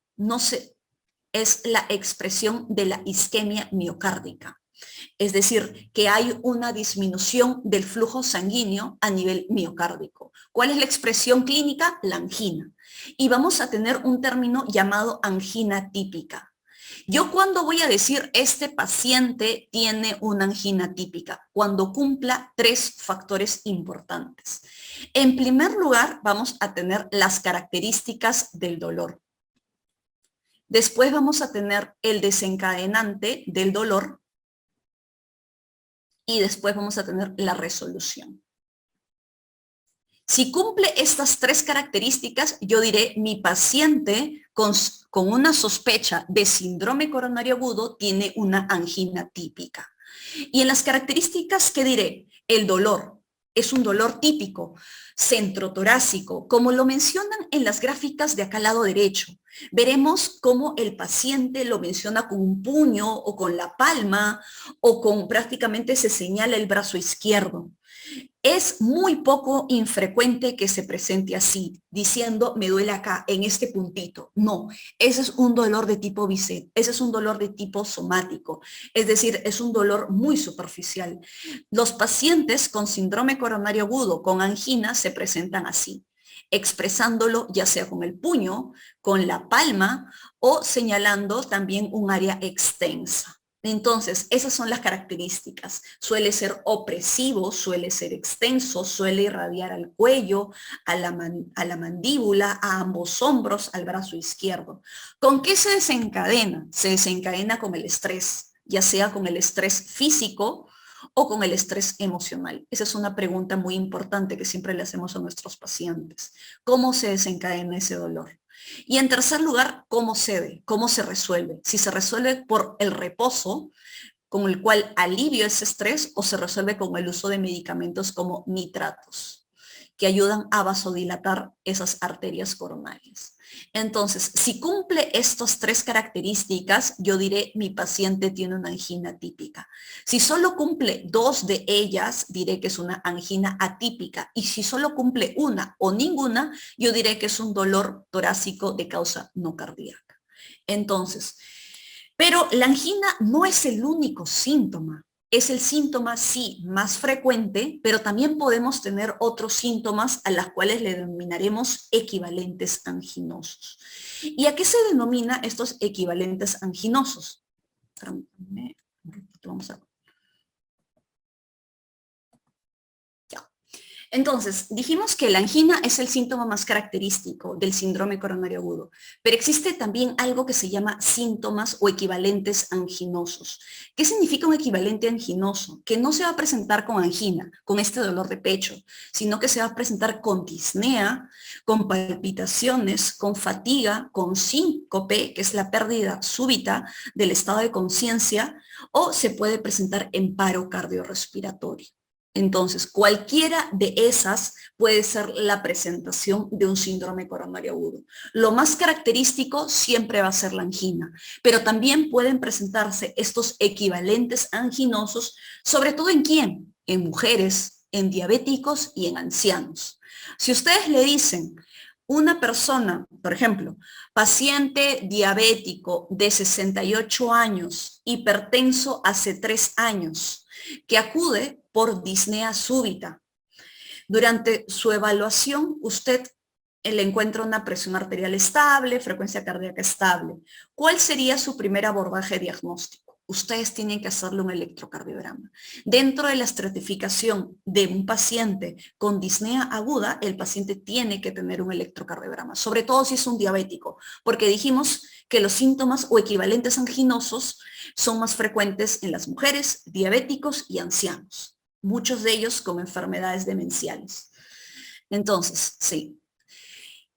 es la expresión de la isquemia miocárdica. Es decir, que hay una disminución del flujo sanguíneo a nivel miocárdico. ¿Cuál es la expresión clínica? La angina. Y vamos a tener un término llamado angina típica. Yo cuando voy a decir este paciente tiene una angina típica, cuando cumpla tres factores importantes. En primer lugar, vamos a tener las características del dolor. Después vamos a tener el desencadenante del dolor. Y después vamos a tener la resolución. Si cumple estas tres características, yo diré, mi paciente con una sospecha de síndrome coronario agudo tiene una angina típica. Y en las características, ¿qué diré? El dolor. Es un dolor típico, centrotorácico, como lo mencionan en las gráficas de acá al lado derecho. Veremos cómo el paciente lo menciona con un puño o con la palma o con prácticamente se señala el brazo izquierdo. Es muy poco infrecuente que se presente así, diciendo me duele acá, en este puntito. No, ese es un dolor de tipo visceral, ese es un dolor de tipo somático, es decir, es un dolor muy superficial. Los pacientes con síndrome coronario agudo, con angina, se presentan así, expresándolo ya sea con el puño, con la palma o señalando también un área extensa. Entonces, esas son las características. Suele ser opresivo, suele ser extenso, suele irradiar al cuello, a la mandíbula, a ambos hombros, al brazo izquierdo. ¿Con qué se desencadena? Se desencadena con el estrés, ya sea con el estrés físico o con el estrés emocional? Esa es una pregunta muy importante que siempre le hacemos a nuestros pacientes. ¿Cómo se desencadena ese dolor? Y en tercer lugar, ¿cómo se ve? ¿Cómo se resuelve? Si se resuelve por el reposo, con el cual alivio ese estrés, o se resuelve con el uso de medicamentos como nitratos, que ayudan a vasodilatar esas arterias coronarias. Entonces, si cumple estas tres características, yo diré mi paciente tiene una angina típica. Si solo cumple dos de ellas, diré que es una angina atípica. Y si solo cumple una o ninguna, yo diré que es un dolor torácico de causa no cardíaca. Entonces, pero la angina no es el único síntoma. Es el síntoma, sí, más frecuente, pero también podemos tener otros síntomas a los cuales le denominaremos equivalentes anginosos. ¿Y a qué se denomina estos equivalentes anginosos? Vamos a Entonces, dijimos que la angina es el síntoma más característico del síndrome coronario agudo, pero existe también algo que se llama síntomas o equivalentes anginosos. ¿Qué significa un equivalente anginoso? Que no se va a presentar con angina, con este dolor de pecho, sino que se va a presentar con disnea, con palpitaciones, con fatiga, con síncope, que es la pérdida súbita del estado de conciencia, o se puede presentar en paro cardiorrespiratorio. Entonces, cualquiera de esas puede ser la presentación de un síndrome coronario agudo. Lo más característico siempre va a ser la angina, pero también pueden presentarse estos equivalentes anginosos, sobre todo ¿en quién? En mujeres, en diabéticos y en ancianos. Si ustedes le dicen una persona, por ejemplo, paciente diabético de 68 años, hipertenso hace 3 años, que acude por disnea súbita. Durante su evaluación, usted le encuentra una presión arterial estable, frecuencia cardíaca estable. ¿Cuál sería su primer abordaje diagnóstico? Ustedes tienen que hacerle un electrocardiograma. Dentro de la estratificación de un paciente con disnea aguda, el paciente tiene que tener un electrocardiograma, sobre todo si es un diabético, porque dijimos que los síntomas o equivalentes anginosos son más frecuentes en las mujeres, diabéticos y ancianos, muchos de ellos con enfermedades demenciales. Entonces, sí.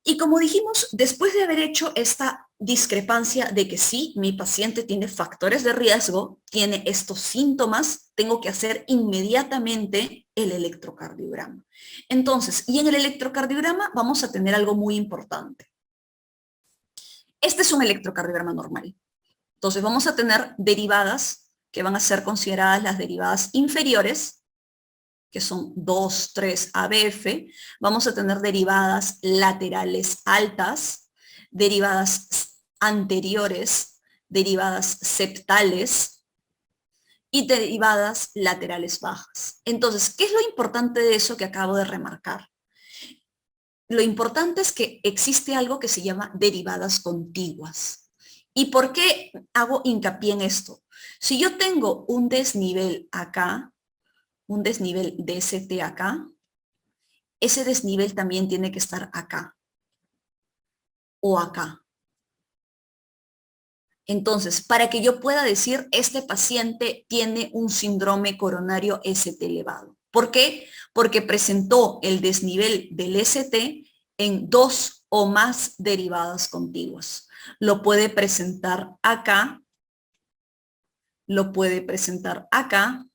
Y como dijimos, después de haber hecho esta discrepancia de que sí, mi paciente tiene factores de riesgo, tiene estos síntomas, tengo que hacer inmediatamente el electrocardiograma. Entonces, y en el electrocardiograma vamos a tener algo muy importante. Este es un electrocardiograma normal. Entonces vamos a tener derivadas que van a ser consideradas las derivadas inferiores, que son 2, 3 ABF. Vamos a tener derivadas laterales altas, derivadas anteriores, derivadas septales y derivadas laterales bajas. Entonces, ¿qué es lo importante de eso que acabo de remarcar? Lo importante es que existe algo que se llama derivadas contiguas. ¿Y por qué hago hincapié en esto? Si yo tengo un desnivel acá, un desnivel DST acá, ese desnivel también tiene que estar acá o acá. Entonces, para que yo pueda decir, este paciente tiene un síndrome coronario ST elevado. ¿Por qué? Porque presentó el desnivel del ST en 2 o más derivadas contiguas. Lo puede presentar acá, lo puede presentar acá,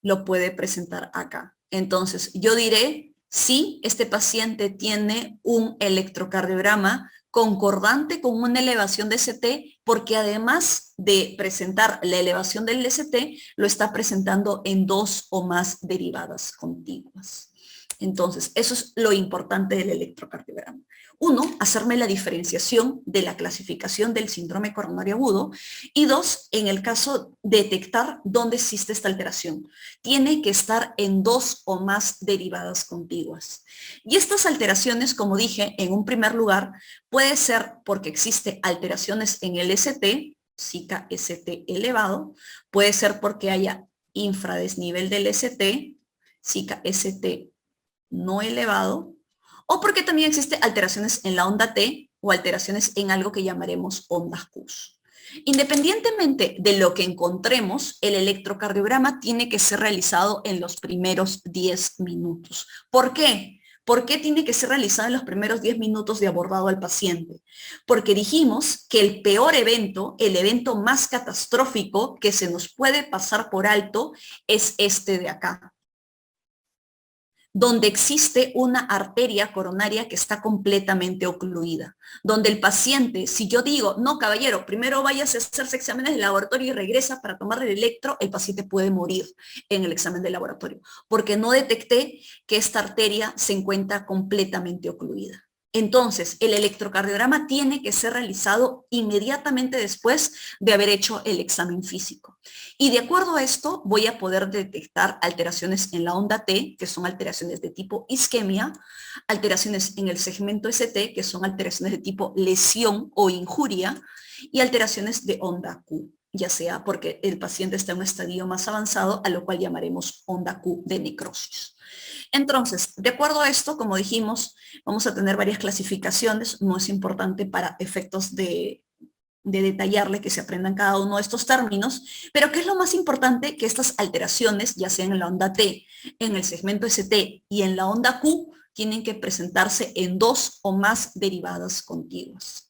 lo puede presentar acá. Entonces, yo diré, sí, este paciente tiene un electrocardiograma concordante con una elevación de ST, porque además de presentar la elevación del ST, lo está presentando en 2 o más derivadas contiguas. Entonces, eso es lo importante del electrocardiograma. Uno, hacerme la diferenciación de la clasificación del síndrome coronario agudo. Y dos, en el caso, detectar dónde existe esta alteración. Tiene que estar en 2 o más derivadas contiguas. Y estas alteraciones, como dije, en un primer lugar, puede ser porque existe alteraciones en el ST, SICA ST elevado, puede ser porque haya infradesnivel del ST, SICA ST no elevado, o porque también existe alteraciones en la onda T o alteraciones en algo que llamaremos ondas Q. Independientemente de lo que encontremos, el electrocardiograma tiene que ser realizado en los primeros 10 minutos. ¿Por qué? ¿Por qué tiene que ser realizado en los primeros 10 minutos de abordado al paciente? Porque dijimos que el peor evento, el evento más catastrófico que se nos puede pasar por alto es este de acá, donde existe una arteria coronaria que está completamente ocluida, donde el paciente, si yo digo, no caballero, primero váyase a hacerse exámenes de laboratorio y regresa para tomar el electro, el paciente puede morir en el examen de laboratorio, porque no detecté que esta arteria se encuentra completamente ocluida. Entonces, el electrocardiograma tiene que ser realizado inmediatamente después de haber hecho el examen físico. Y de acuerdo a esto, voy a poder detectar alteraciones en la onda T, que son alteraciones de tipo isquemia, alteraciones en el segmento ST, que son alteraciones de tipo lesión o injuria, y alteraciones de onda Q, ya sea porque el paciente está en un estadio más avanzado, a lo cual llamaremos onda Q de necrosis. Entonces, de acuerdo a esto, como dijimos, vamos a tener varias clasificaciones, no es importante para efectos de detallarle que se aprendan cada uno de estos términos, pero ¿qué es lo más importante? Que estas alteraciones, ya sean en la onda T, en el segmento ST y en la onda Q, tienen que presentarse en dos o más derivadas contiguas.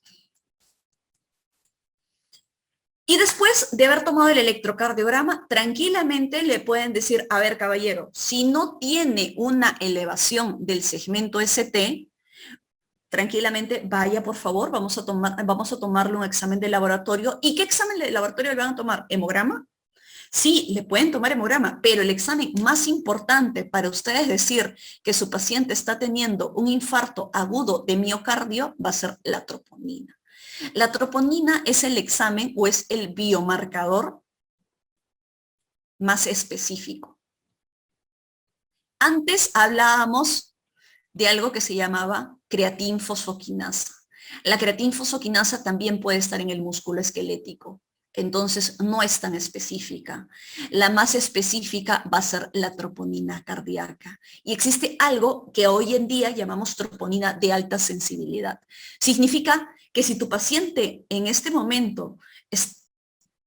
Y después de haber tomado el electrocardiograma, tranquilamente le pueden decir, a ver, caballero, si no tiene una elevación del segmento ST, tranquilamente vaya, por favor, vamos a tomarle un examen de laboratorio. ¿Y qué examen de laboratorio le van a tomar? ¿Hemograma? Sí, le pueden tomar hemograma, pero el examen más importante para ustedes decir que su paciente está teniendo un infarto agudo de miocardio va a ser la troponina. La troponina es el examen o es el biomarcador más específico. Antes hablábamos de algo que se llamaba creatinfosfoquinasa. La creatinfosfoquinasa también puede estar en el músculo esquelético, entonces no es tan específica. La más específica va a ser la troponina cardíaca. Y existe algo que hoy en día llamamos troponina de alta sensibilidad. Significa que si tu paciente en este momento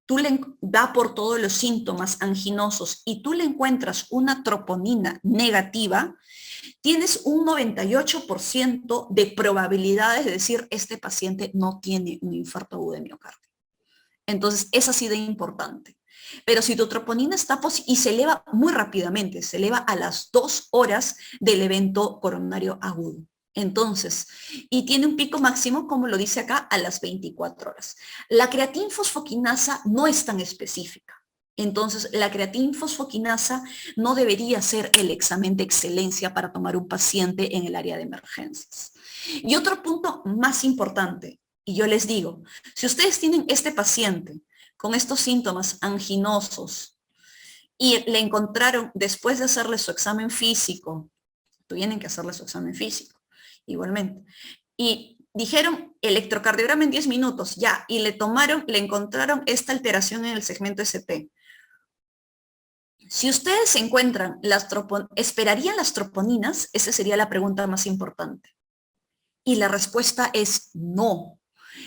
tú le da por todos los síntomas anginosos y tú le encuentras una troponina negativa, tienes un 98% de probabilidades de decir este paciente no tiene un infarto agudo de miocardio. Entonces, es así de importante. Pero si tu troponina está y se eleva muy rápidamente, se eleva a las 2 horas del evento coronario agudo. Entonces, y tiene un pico máximo, como lo dice acá, a las 24 horas. La creatinfosfoquinasa no es tan específica. Entonces, la creatinfosfoquinasa no debería ser el examen de excelencia para tomar un paciente en el área de emergencias. Y otro punto más importante, y yo les digo, si ustedes tienen este paciente con estos síntomas anginosos y le encontraron después de hacerle su examen físico, tienen que hacerle su examen físico igualmente, y dijeron electrocardiograma en 10 minutos, ya, y le encontraron esta alteración en el segmento ST. Si ustedes se encuentran ¿esperarían las troponinas? Esa sería la pregunta más importante. Y la respuesta es no.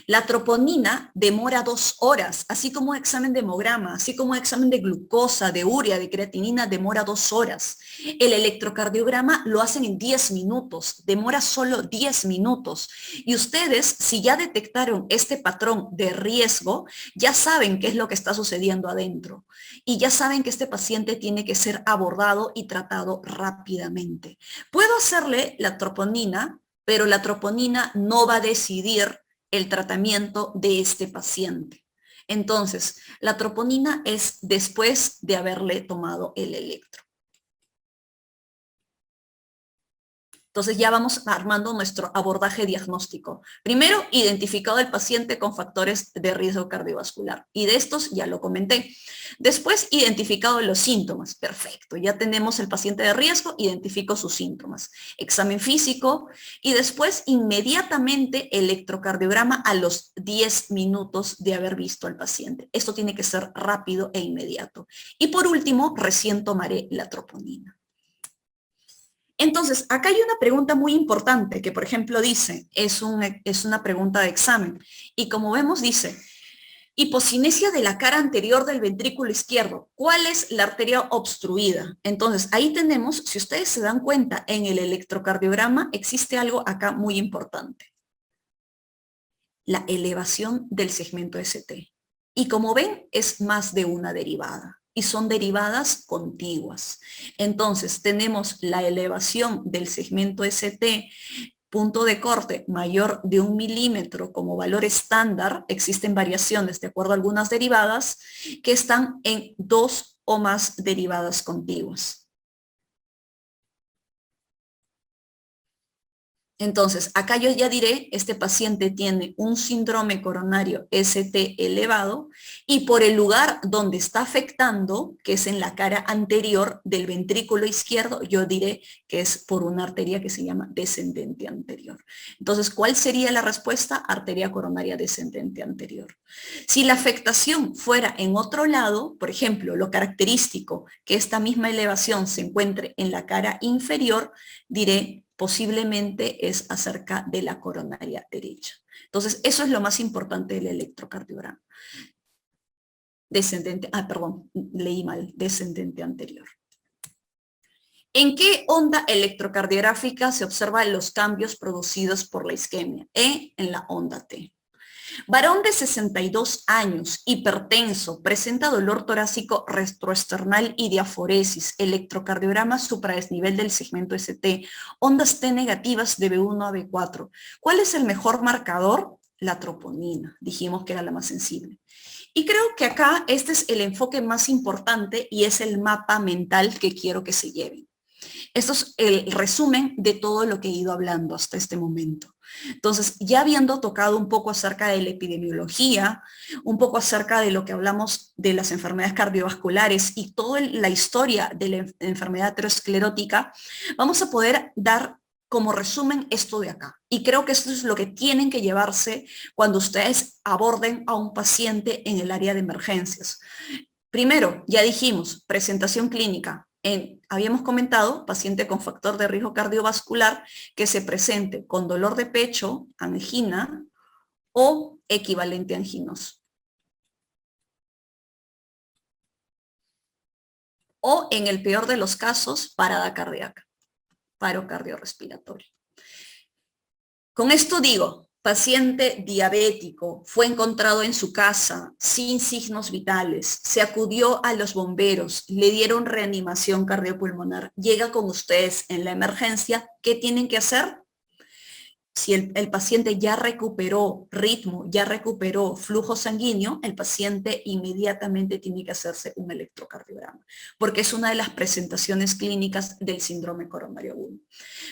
La troponina demora 2 horas, así como examen de hemograma, así como examen de glucosa, de urea, de creatinina, demora 2 horas. El electrocardiograma lo hacen en 10 minutos, demora solo 10 minutos. Y ustedes, si ya detectaron este patrón de riesgo, ya saben qué es lo que está sucediendo adentro. Y ya saben que este paciente tiene que ser abordado y tratado rápidamente. Puedo hacerle la troponina, pero la troponina no va a decidir el tratamiento de este paciente. Entonces, la troponina es después de haberle tomado el electro. Entonces ya vamos armando nuestro abordaje diagnóstico. Primero, identificado el paciente con factores de riesgo cardiovascular. Y de estos ya lo comenté. Después, identificado los síntomas. Perfecto, ya tenemos el paciente de riesgo, identifico sus síntomas. Examen físico y después inmediatamente electrocardiograma a los 10 minutos de haber visto al paciente. Esto tiene que ser rápido e inmediato. Y por último, recién tomaré la troponina. Entonces, acá hay una pregunta muy importante que, por ejemplo, dice, es una pregunta de examen. Y como vemos, dice, Hipocinesia de la cara anterior del ventrículo izquierdo. ¿Cuál es la arteria obstruida? Entonces, ahí tenemos, si ustedes se dan cuenta, en el electrocardiograma existe algo acá muy importante. La elevación del segmento ST. Y como ven, es más de una derivada. Y son derivadas contiguas. Entonces, tenemos la elevación del segmento ST, punto de corte mayor de 1 milímetro como valor estándar. Existen variaciones de acuerdo a algunas derivadas que están en 2 o más derivadas contiguas. Entonces, acá yo ya diré, este paciente tiene un síndrome coronario ST elevado y por el lugar donde está afectando, que es en la cara anterior del ventrículo izquierdo, yo diré que es por una arteria que se llama descendente anterior. Entonces, ¿cuál sería la respuesta? Arteria coronaria descendente anterior. Si la afectación fuera en otro lado, por ejemplo, lo característico que esta misma elevación se encuentre en la cara inferior, diré posiblemente es acerca de la coronaria derecha. Entonces, eso es lo más importante del electrocardiograma. Descendente, perdón, leí mal, descendente anterior. ¿En qué onda electrocardiográfica se observan los cambios producidos por la isquemia? En la onda T. Varón de 62 años, hipertenso, presenta dolor torácico retroesternal y diaforesis, electrocardiograma supradesnivel del segmento ST, ondas T negativas de B1 a B4. ¿Cuál es el mejor marcador? La troponina, dijimos que era la más sensible. Y creo que acá este es el enfoque más importante y es el mapa mental que quiero que se lleven. Esto es el resumen de todo lo que he ido hablando hasta este momento. Entonces, ya habiendo tocado un poco acerca de la epidemiología, un poco acerca de lo que hablamos de las enfermedades cardiovasculares y toda la historia de la enfermedad aterosclerótica, vamos a poder dar como resumen esto de acá. Y creo que esto es lo que tienen que llevarse cuando ustedes aborden a un paciente en el área de emergencias. Primero, ya dijimos, presentación clínica. Habíamos comentado, paciente con factor de riesgo cardiovascular que se presente con dolor de pecho, angina o equivalente anginoso. O en el peor de los casos, parada cardíaca, paro cardiorrespiratorio. Con esto digo, paciente diabético, fue encontrado en su casa sin signos vitales, se acudió a los bomberos, le dieron reanimación cardiopulmonar, llega con ustedes en la emergencia, ¿qué tienen que hacer? Si el paciente ya recuperó ritmo, ya recuperó flujo sanguíneo, el paciente inmediatamente tiene que hacerse un electrocardiograma, porque es una de las presentaciones clínicas del síndrome coronario agudo.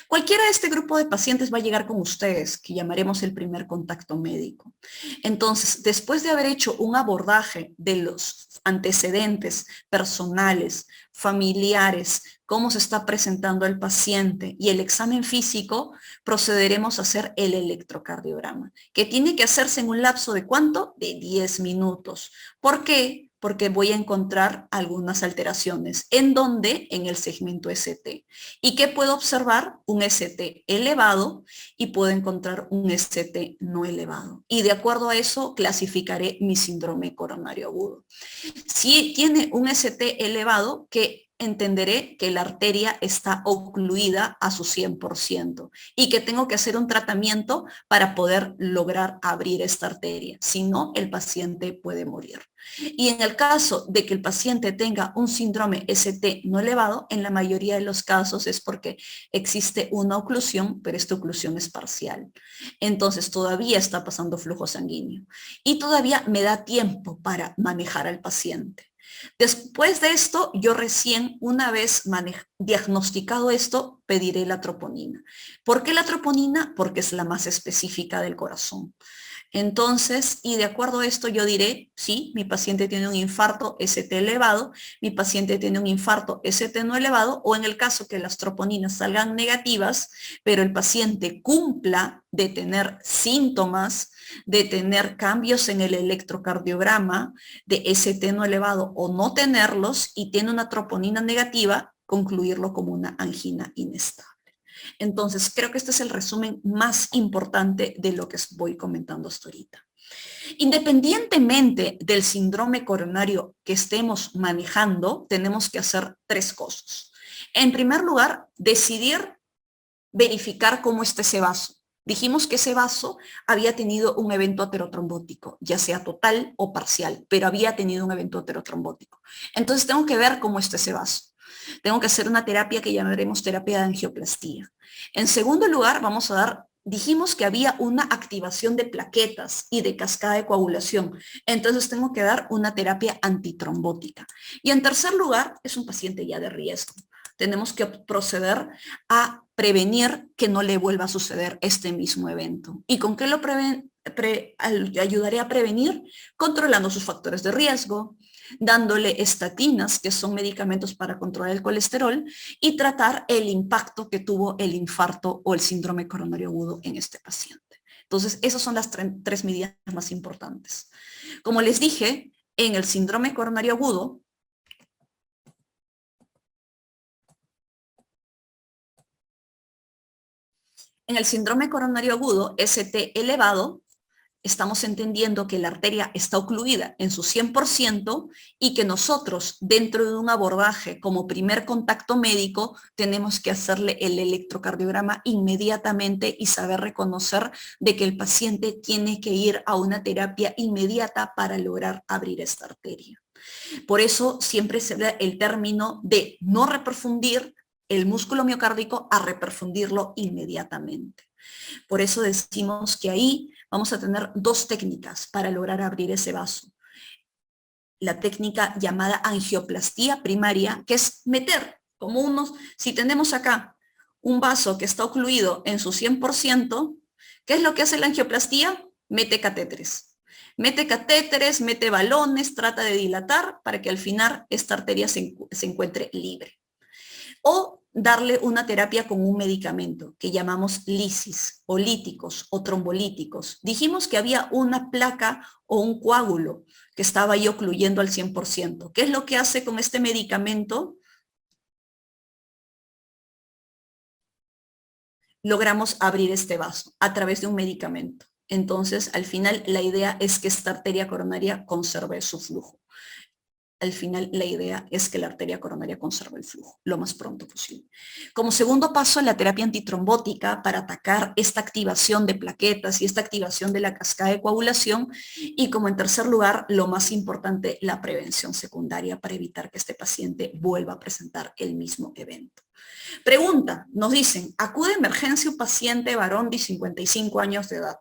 Cualquiera de este grupo de pacientes va a llegar con ustedes, que llamaremos el primer contacto médico. Entonces, después de haber hecho un abordaje de los antecedentes personales, familiares, cómo se está presentando el paciente y el examen físico, procederemos a hacer el electrocardiograma, que tiene que hacerse en un lapso de ¿cuánto? De 10 minutos. ¿Por qué? Porque voy a encontrar algunas alteraciones. ¿En dónde? En el segmento ST. ¿Y qué puedo observar? Un ST elevado y puedo encontrar un ST no elevado. Y de acuerdo a eso clasificaré mi síndrome coronario agudo. Si tiene un ST elevado, que entenderé que la arteria está ocluida a su 100% y que tengo que hacer un tratamiento para poder lograr abrir esta arteria. Si no, el paciente puede morir. Y en el caso de que el paciente tenga un síndrome ST no elevado, en la mayoría de los casos es porque existe una oclusión, pero esta oclusión es parcial. Entonces todavía está pasando flujo sanguíneo y todavía me da tiempo para manejar al paciente. Después de esto, yo recién, una vez diagnosticado esto, pediré la troponina. ¿Por qué la troponina? Porque es la más específica del corazón. Entonces, y de acuerdo a esto yo diré, sí, mi paciente tiene un infarto ST elevado, mi paciente tiene un infarto ST no elevado, o en el caso que las troponinas salgan negativas, pero el paciente cumpla de tener síntomas, de tener cambios en el electrocardiograma de ST no elevado o no tenerlos y tiene una troponina negativa, concluirlo como una angina inestable. Entonces, creo que este es el resumen más importante de lo que voy comentando hasta ahorita. Independientemente del síndrome coronario que estemos manejando, tenemos que hacer tres cosas. En primer lugar, decidir verificar cómo está ese vaso. Dijimos que ese vaso había tenido un evento aterotrombótico, ya sea total o parcial, pero había tenido un evento aterotrombótico. Entonces tengo que ver cómo está ese vaso. Tengo que hacer una terapia que llamaremos terapia de angioplastía. En segundo lugar, vamos a dar, dijimos que había una activación de plaquetas y de cascada de coagulación. Entonces tengo que dar una terapia antitrombótica. Y en tercer lugar, es un paciente ya de riesgo. Tenemos que proceder a prevenir que no le vuelva a suceder este mismo evento. ¿Y con qué lo ayudaré a prevenir? Controlando sus factores de riesgo, dándole estatinas, que son medicamentos para controlar el colesterol, y tratar el impacto que tuvo el infarto o el síndrome coronario agudo en este paciente. Entonces, esas son las tres medidas más importantes. Como les dije, en el síndrome coronario agudo, ST elevado, estamos entendiendo que la arteria está ocluida en su 100% y que nosotros, dentro de un abordaje como primer contacto médico, tenemos que hacerle el electrocardiograma inmediatamente y saber reconocer de que el paciente tiene que ir a una terapia inmediata para lograr abrir esta arteria. Por eso siempre se da el término de no reperfundir el músculo miocárdico a reperfundirlo inmediatamente. Por eso decimos que ahí vamos a tener dos técnicas para lograr abrir ese vaso. La técnica llamada angioplastía primaria, que es meter como unos, si tenemos acá un vaso que está ocluido en su 100%, ¿qué es lo que hace la angioplastía? Mete catéteres. Mete catéteres, mete balones, trata de dilatar para que al final esta arteria se encuentre libre. O darle una terapia con un medicamento que llamamos lisis o líticos o trombolíticos. Dijimos que había una placa o un coágulo que estaba ahí ocluyendo al 100%. ¿Qué es lo que hace con este medicamento? Logramos abrir este vaso a través de un medicamento. Entonces, al final, la idea es que esta arteria coronaria conserve su flujo. Al final la idea es que la arteria coronaria conserve el flujo lo más pronto posible. Como segundo paso, la terapia antitrombótica para atacar esta activación de plaquetas y esta activación de la cascada de coagulación. Y como en tercer lugar, lo más importante, la prevención secundaria para evitar que este paciente vuelva a presentar el mismo evento. Pregunta, nos dicen, acude a emergencia un paciente varón de 55 años de edad,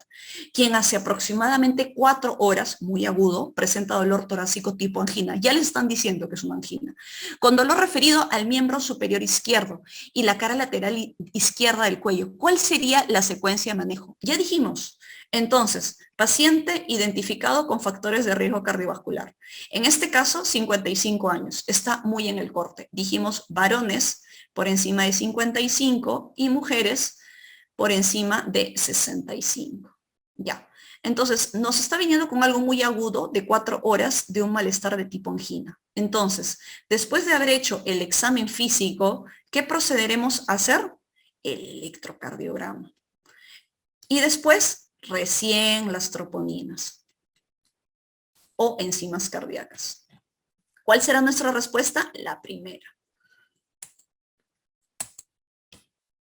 quien hace aproximadamente 4 horas, muy agudo, presenta dolor torácico tipo angina. Ya les están diciendo que es una angina. Con dolor referido al miembro superior izquierdo y la cara lateral izquierda del cuello. ¿Cuál sería la secuencia de manejo? Ya dijimos. Entonces, paciente identificado con factores de riesgo cardiovascular. En este caso, 55 años. Está muy en el corte. Dijimos varones por encima de 55 y mujeres por encima de 65. Ya. Entonces, nos está viniendo con algo muy agudo de 4 horas de un malestar de tipo angina. Entonces, después de haber hecho el examen físico, ¿qué procederemos a hacer? El electrocardiograma. Y después, recién las troponinas o enzimas cardíacas. ¿Cuál será nuestra respuesta? La primera.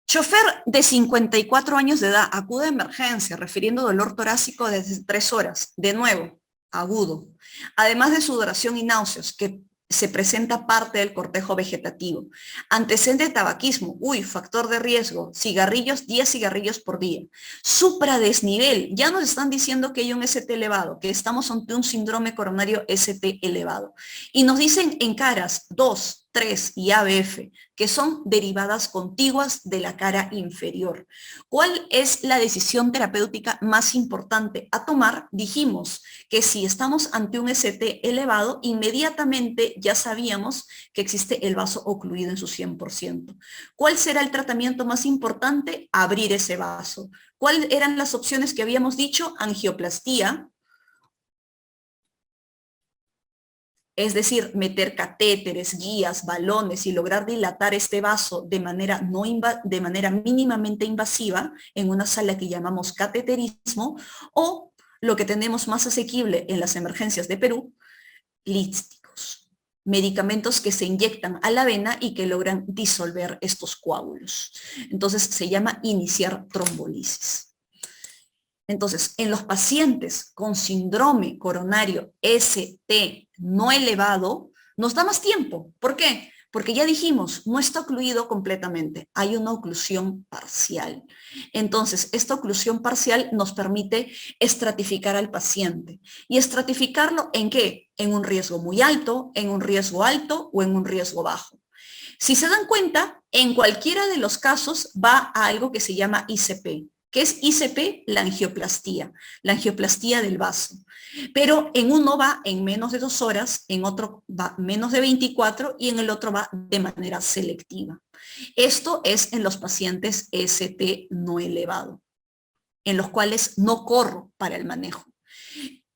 Chofer de 54 años de edad acude a emergencia refiriendo dolor torácico desde 3 horas, de nuevo, agudo. Además de sudoración y náuseas, que se presenta parte del cortejo vegetativo. Antecedente de tabaquismo, factor de riesgo, cigarrillos, 10 cigarrillos por día. Supradesnivel, ya nos están diciendo que hay un ST elevado, que estamos ante un síndrome coronario ST elevado. Y nos dicen en caras 2, 3 y ABF, que son derivadas contiguas de la cara inferior. ¿Cuál es la decisión terapéutica más importante a tomar? Dijimos que si estamos ante un ST elevado, inmediatamente ya sabíamos que existe el vaso ocluido en su 100%. ¿Cuál será el tratamiento más importante? Abrir ese vaso. ¿Cuáles eran las opciones que habíamos dicho? Angioplastía, es decir, meter catéteres, guías, balones y lograr dilatar este vaso de manera mínimamente invasiva en una sala que llamamos cateterismo, o lo que tenemos más asequible en las emergencias de Perú, lísticos, medicamentos que se inyectan a la vena y que logran disolver estos coágulos. Entonces se llama iniciar trombolisis. Entonces, en los pacientes con síndrome coronario ST no elevado, nos da más tiempo. ¿Por qué? Porque ya dijimos, no está ocluido completamente, hay una oclusión parcial. Entonces, esta oclusión parcial nos permite estratificar al paciente. ¿Y estratificarlo en qué? En un riesgo muy alto, en un riesgo alto o en un riesgo bajo. Si se dan cuenta, en cualquiera de los casos va a algo que se llama ICP. ¿Qué es ICP? La angioplastía del vaso. Pero en uno va en menos de 2 horas, en otro va menos de 24 y en el otro va de manera selectiva. Esto es en los pacientes ST no elevado, en los cuales no corro para el manejo.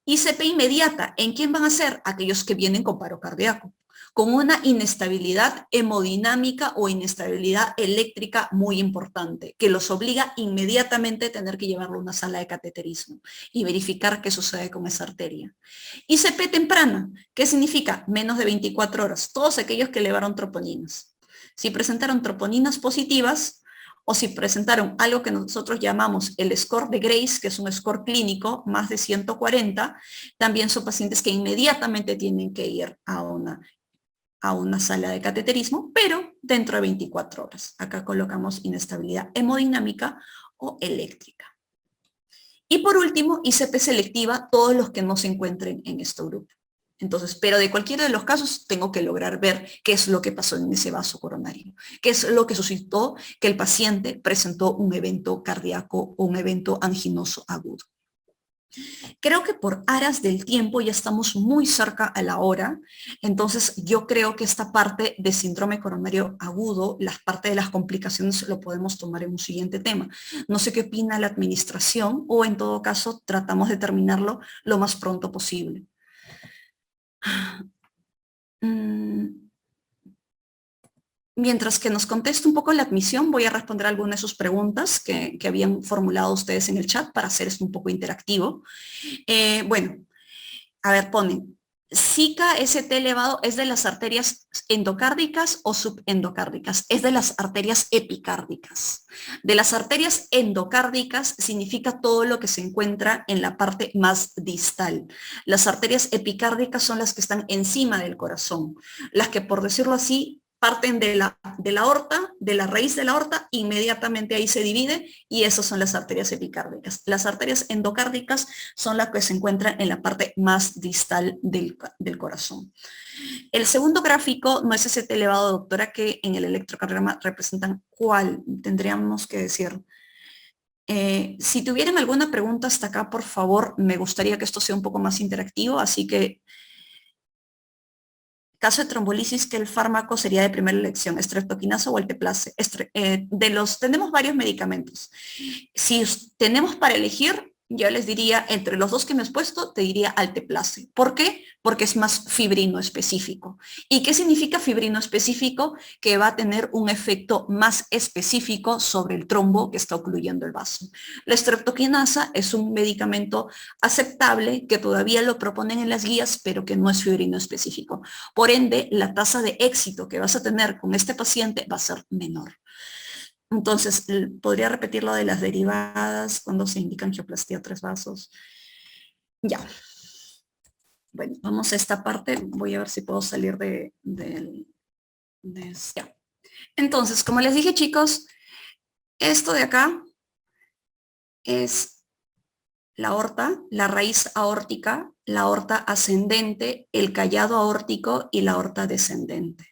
ICP inmediata, ¿en quién van a ser? Aquellos que vienen con paro cardíaco, con una inestabilidad hemodinámica o inestabilidad eléctrica muy importante, que los obliga inmediatamente a tener que llevarlo a una sala de cateterismo y verificar qué sucede con esa arteria. ICP temprana, ¿qué significa? Menos de 24 horas, todos aquellos que elevaron troponinas. Si presentaron troponinas positivas, o si presentaron algo que nosotros llamamos el score de Grace, que es un score clínico, más de 140, también son pacientes que inmediatamente tienen que ir a una sala de cateterismo, pero dentro de 24 horas. Acá colocamos inestabilidad hemodinámica o eléctrica. Y por último, ICP selectiva, todos los que no se encuentren en este grupo. Entonces, pero de cualquiera de los casos tengo que lograr ver qué es lo que pasó en ese vaso coronario, qué es lo que suscitó que el paciente presentó un evento cardíaco o un evento anginoso agudo. Creo que por aras del tiempo ya estamos muy cerca a la hora, entonces yo creo que esta parte de síndrome coronario agudo, la parte de las complicaciones lo podemos tomar en un siguiente tema. No sé qué opina la administración o en todo caso tratamos de terminarlo lo más pronto posible. Mientras que nos conteste un poco la admisión, voy a responder algunas de sus preguntas que habían formulado ustedes en el chat para hacer esto un poco interactivo. Bueno, a ver, ponen, Zika ST elevado es de las arterias endocárdicas o subendocárdicas, es de las arterias epicárdicas. De las arterias endocárdicas significa todo lo que se encuentra en la parte más distal. Las arterias epicárdicas son las que están encima del corazón, las que por decirlo así parten de la aorta, de la raíz de la aorta, inmediatamente ahí se divide y esas son las arterias epicárdicas. Las arterias endocárdicas son las que se encuentran en la parte más distal del corazón. El segundo gráfico no es ese elevado, doctora, que en el electrocardiograma representan cuál, tendríamos que decir. Si tuvieran alguna pregunta hasta acá, por favor, me gustaría que esto sea un poco más interactivo, así que caso de trombolisis, que el fármaco sería de primera elección, estreptoquinasa o alteplase. Tenemos varios medicamentos. Si tenemos para elegir, yo les diría, entre los dos que me he puesto, te diría alteplase. ¿Por qué? Porque es más fibrino específico. ¿Y qué significa fibrino específico? Que va a tener un efecto más específico sobre el trombo que está ocluyendo el vaso. La estreptoquinasa es un medicamento aceptable que todavía lo proponen en las guías, pero que no es fibrino específico. Por ende, la tasa de éxito que vas a tener con este paciente va a ser menor. Entonces, podría repetir lo de las derivadas cuando se indica angioplastía 3 vasos. Ya. Bueno, vamos a esta parte. Voy a ver si puedo salir ya. Entonces, como les dije, chicos, esto de acá es la aorta, la raíz aórtica, la aorta ascendente, el callado aórtico y la aorta descendente.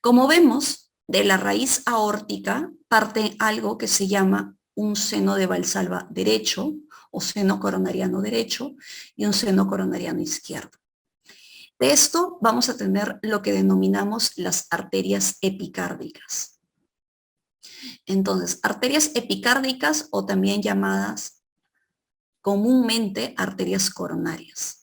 Como vemos, de la raíz aórtica parte algo que se llama un seno de Valsalva derecho o seno coronariano derecho y un seno coronariano izquierdo. De esto vamos a tener lo que denominamos las arterias epicárdicas. Entonces, arterias epicárdicas o también llamadas comúnmente arterias coronarias.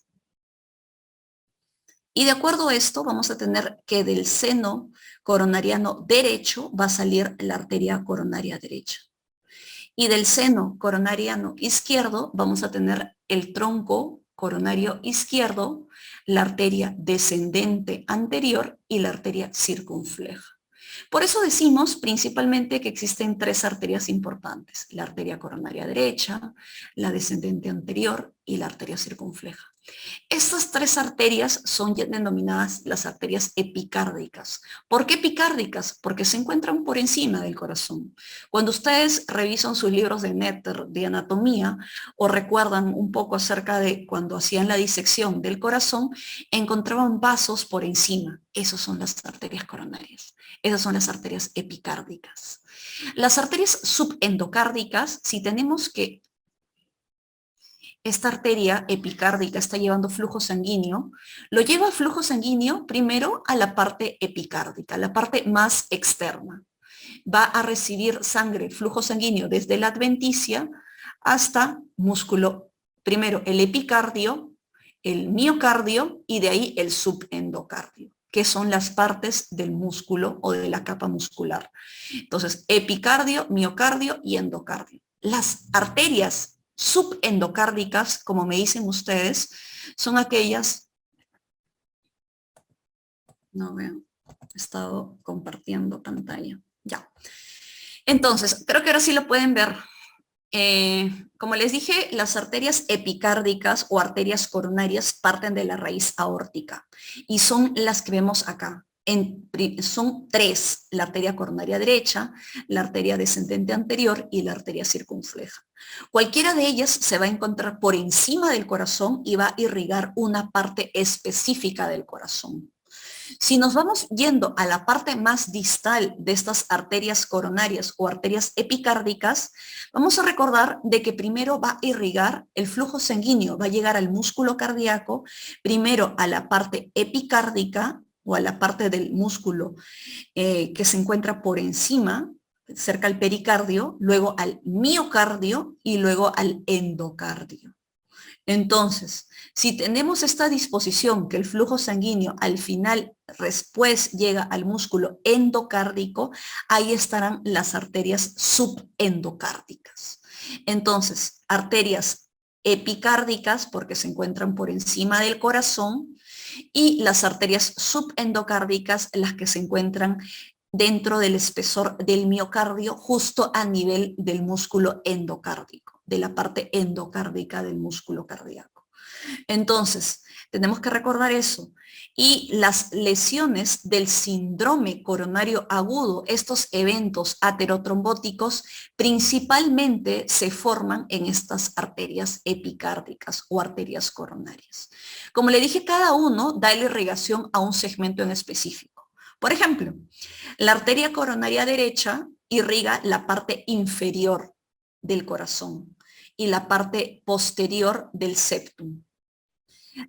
Y de acuerdo a esto, vamos a tener que del seno coronariano derecho va a salir la arteria coronaria derecha. Y del seno coronariano izquierdo vamos a tener el tronco coronario izquierdo, la arteria descendente anterior y la arteria circunfleja. Por eso decimos principalmente que existen tres arterias importantes, la arteria coronaria derecha, la descendente anterior y la arteria circunfleja. Estas tres arterias son denominadas las arterias epicárdicas. ¿Por qué epicárdicas? Porque se encuentran por encima del corazón. Cuando ustedes revisan sus libros de Netter de anatomía o recuerdan un poco acerca de cuando hacían la disección del corazón, encontraban vasos por encima. Esas son las arterias coronarias. Esas son las arterias epicárdicas. Las arterias subendocárdicas, si tenemos que esta arteria epicárdica está llevando flujo sanguíneo, lo lleva flujo sanguíneo primero a la parte epicárdica, la parte más externa. Va a recibir sangre, flujo sanguíneo desde la adventicia hasta músculo, primero el epicardio, el miocardio y de ahí el subendocardio, que son las partes del músculo o de la capa muscular. Entonces, epicardio, miocardio y endocardio. Las arterias subendocárdicas, como me dicen ustedes, son aquellas, no veo, he estado compartiendo pantalla, ya. Entonces, creo que ahora sí lo pueden ver. Como les dije, las arterias epicárdicas o arterias coronarias parten de la raíz aórtica y son las que vemos acá. Son tres, la arteria coronaria derecha, la arteria descendente anterior y la arteria circunfleja. Cualquiera de ellas se va a encontrar por encima del corazón y va a irrigar una parte específica del corazón. Si nos vamos yendo a la parte más distal de estas arterias coronarias o arterias epicárdicas, vamos a recordar de que primero va a irrigar el flujo sanguíneo, va a llegar al músculo cardíaco, primero a la parte epicárdica o a la parte del músculo que se encuentra por encima, cerca al pericardio, luego al miocardio y luego al endocardio. Entonces, si tenemos esta disposición que el flujo sanguíneo al final después llega al músculo endocárdico, ahí estarán las arterias subendocárdicas. Entonces, arterias epicárdicas porque se encuentran por encima del corazón y las arterias subendocárdicas las que se encuentran dentro del espesor del miocardio justo a nivel del músculo endocárdico, de la parte endocárdica del músculo cardíaco. Entonces, tenemos que recordar eso. Y las lesiones del síndrome coronario agudo, estos eventos aterotrombóticos, principalmente se forman en estas arterias epicárdicas o arterias coronarias. Como le dije, cada uno da la irrigación a un segmento en específico. Por ejemplo, la arteria coronaria derecha irriga la parte inferior del corazón y la parte posterior del septum.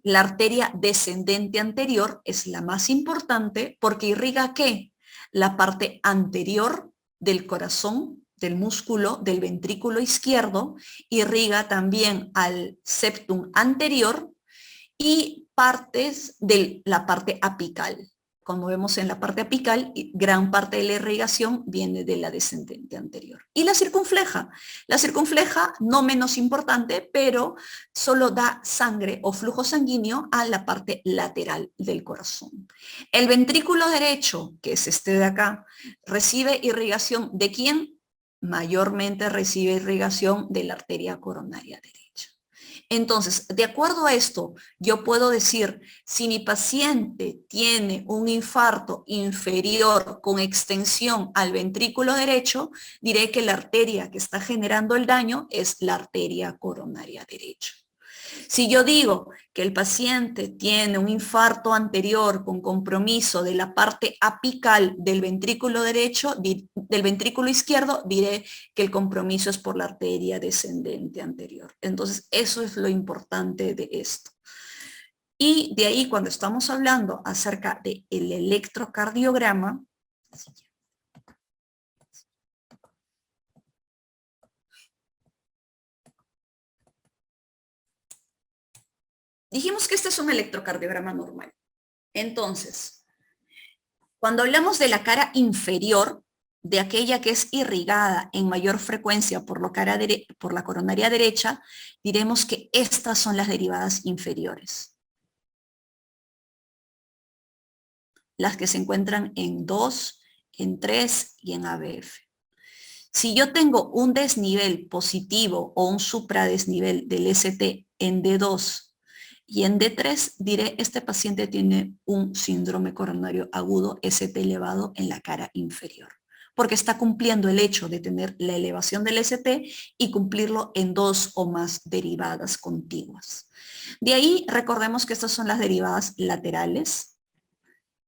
La arteria descendente anterior es la más importante porque irriga ¿qué? La parte anterior del corazón, del músculo, del ventrículo izquierdo, irriga también al septum anterior y partes de la parte apical. Como vemos en la parte apical, gran parte de la irrigación viene de la descendente anterior. Y la circunfleja no menos importante, pero solo da sangre o flujo sanguíneo a la parte lateral del corazón. El ventrículo derecho, que es este de acá, recibe irrigación ¿de quién? Mayormente recibe irrigación de la arteria coronaria derecha. Entonces, de acuerdo a esto, yo puedo decir, si mi paciente tiene un infarto inferior con extensión al ventrículo derecho, diré que la arteria que está generando el daño es la arteria coronaria derecha. Si yo digo que el paciente tiene un infarto anterior con compromiso de la parte apical del ventrículo derecho, del ventrículo izquierdo, diré que el compromiso es por la arteria descendente anterior. Entonces, eso es lo importante de esto. Y de ahí, cuando estamos hablando acerca del electrocardiograma, dijimos que este es un electrocardiograma normal. Entonces, cuando hablamos de la cara inferior, de aquella que es irrigada en mayor frecuencia por la coronaria derecha, diremos que estas son las derivadas inferiores. Las que se encuentran en 2, en 3 y en ABF. Si yo tengo un desnivel positivo o un supradesnivel del ST en D2 y en D3, diré, este paciente tiene un síndrome coronario agudo ST elevado en la cara inferior, porque está cumpliendo el hecho de tener la elevación del ST y cumplirlo en 2 o más derivadas contiguas. De ahí, recordemos que estas son las derivadas laterales,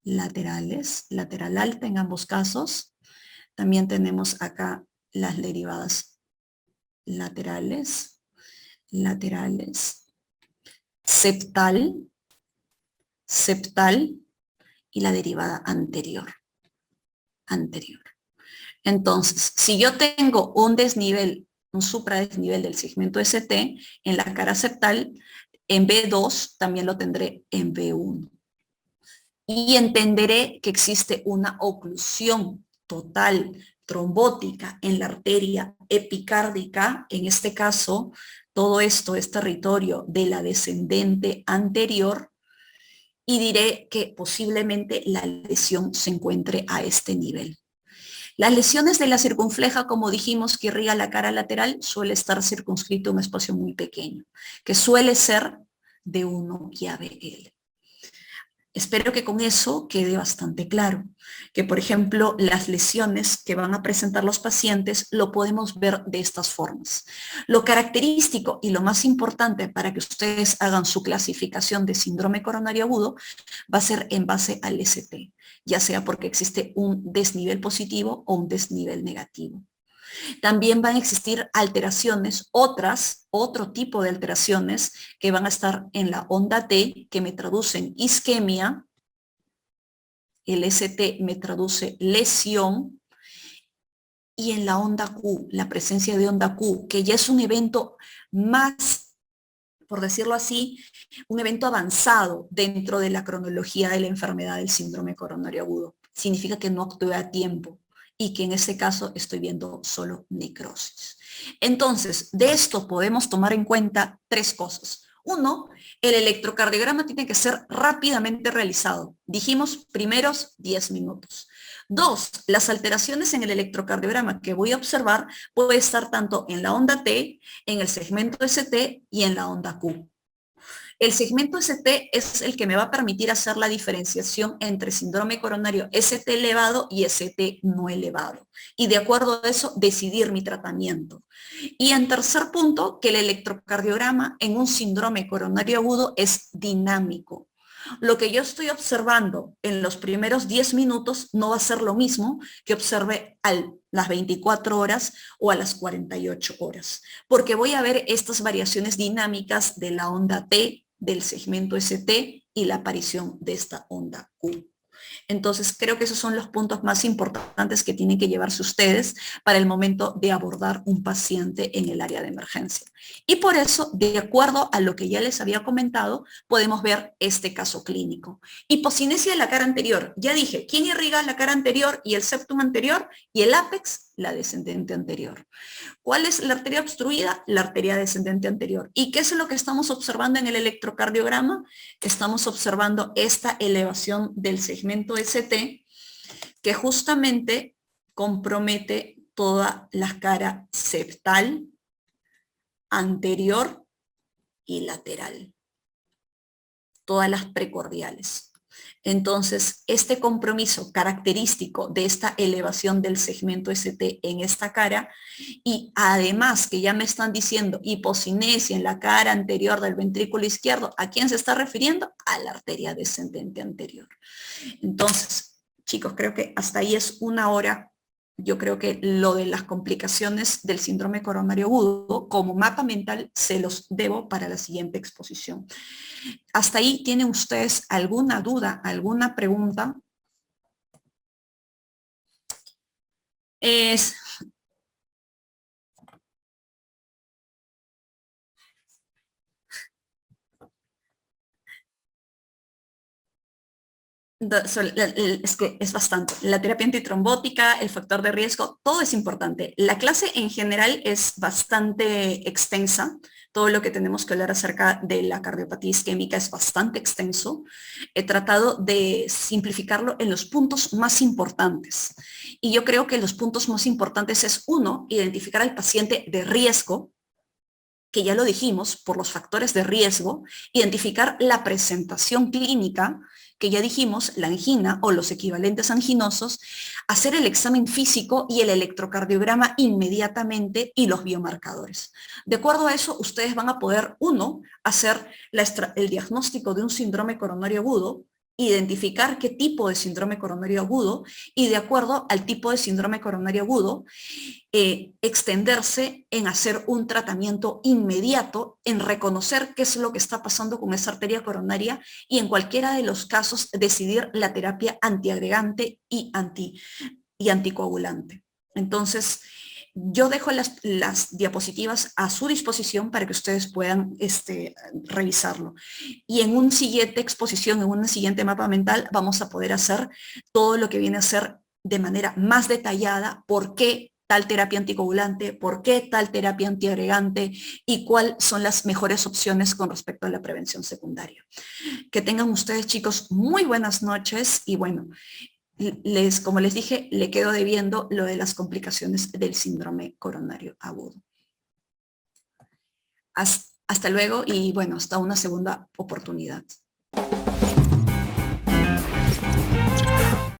lateral alta en ambos casos. También tenemos acá las derivadas laterales, septal, y la derivada anterior. Entonces, si yo tengo un desnivel, un supradesnivel del segmento ST en la cara septal, en B2 también lo tendré en B1. Y entenderé que existe una oclusión total trombótica en la arteria epicárdica. En este caso, todo esto es territorio de la descendente anterior, y diré que posiblemente la lesión se encuentre a este nivel. Las lesiones de la circunfleja, como dijimos, que irriga la cara lateral, suele estar circunscrito a un espacio muy pequeño, que suele ser de 1 y ABL. Espero que con eso quede bastante claro, que por ejemplo las lesiones que van a presentar los pacientes lo podemos ver de estas formas. Lo característico y lo más importante para que ustedes hagan su clasificación de síndrome coronario agudo va a ser en base al ST, ya sea porque existe un desnivel positivo o un desnivel negativo. También van a existir alteraciones, otro tipo de alteraciones que van a estar en la onda T, que me traducen isquemia, el ST me traduce lesión, y en la onda Q, la presencia de onda Q, que ya es un evento más, por decirlo así, un evento avanzado dentro de la cronología de la enfermedad del síndrome coronario agudo. Significa que no actué a tiempo y que en ese caso estoy viendo solo necrosis. Entonces, de esto podemos tomar en cuenta 3 cosas. 1, el electrocardiograma tiene que ser rápidamente realizado. Dijimos primeros 10 minutos. 2, las alteraciones en el electrocardiograma que voy a observar puede estar tanto en la onda T, en el segmento ST y en la onda Q. El segmento ST es el que me va a permitir hacer la diferenciación entre síndrome coronario ST elevado y ST no elevado. Y de acuerdo a eso, decidir mi tratamiento. Y en tercer punto, que el electrocardiograma en un síndrome coronario agudo es dinámico. Lo que yo estoy observando en los primeros 10 minutos no va a ser lo mismo que observe a las 24 horas o a las 48 horas, porque voy a ver estas variaciones dinámicas de la onda T, del segmento ST y la aparición de esta onda Q. Entonces, creo que esos son los puntos más importantes que tienen que llevarse ustedes para el momento de abordar un paciente en el área de emergencia. Y por eso, de acuerdo a lo que ya les había comentado, podemos ver este caso clínico. Hipocinesia de la cara anterior. Ya dije, ¿quién irriga la cara anterior y el septum anterior? Y el ápex, la descendente anterior. ¿Cuál es la arteria obstruida? La arteria descendente anterior. ¿Y qué es lo que estamos observando en el electrocardiograma? Estamos observando esta elevación del segmento ST que justamente compromete toda la cara septal, anterior y lateral, todas las precordiales. Entonces, este compromiso característico de esta elevación del segmento ST en esta cara, y además que ya me están diciendo hipocinesia en la cara anterior del ventrículo izquierdo, ¿a quién se está refiriendo? A la arteria descendente anterior. Entonces, chicos, creo que hasta ahí es una hora. Yo creo que lo de las complicaciones del síndrome coronario agudo como mapa mental se los debo para la siguiente exposición. ¿Hasta ahí tienen ustedes alguna duda, alguna pregunta? Es, Es que es bastante. La terapia antitrombótica, el factor de riesgo, todo es importante. La clase en general es bastante extensa. Todo lo que tenemos que hablar acerca de la cardiopatía isquémica es bastante extenso. He tratado de simplificarlo en los puntos más importantes. Y yo creo que los puntos más importantes es, uno, identificar al paciente de riesgo, que ya lo dijimos, por los factores de riesgo, identificar la presentación clínica, que ya dijimos, la angina o los equivalentes anginosos, hacer el examen físico y el electrocardiograma inmediatamente y los biomarcadores. De acuerdo a eso, ustedes van a poder, uno, hacer el diagnóstico de un síndrome coronario agudo, identificar qué tipo de síndrome coronario agudo y de acuerdo al tipo de síndrome coronario agudo, extenderse en hacer un tratamiento inmediato, en reconocer qué es lo que está pasando con esa arteria coronaria y en cualquiera de los casos decidir la terapia antiagregante y anticoagulante. Entonces, yo dejo las diapositivas a su disposición para que ustedes puedan revisarlo. Y en una siguiente exposición, en un siguiente mapa mental, vamos a poder hacer todo lo que viene a ser de manera más detallada por qué tal terapia anticoagulante, por qué tal terapia antiagregante y cuáles son las mejores opciones con respecto a la prevención secundaria. Que tengan ustedes, chicos, muy buenas noches y bueno, como les dije, le quedo debiendo lo de las complicaciones del síndrome coronario agudo. Hasta luego y bueno, hasta una segunda oportunidad.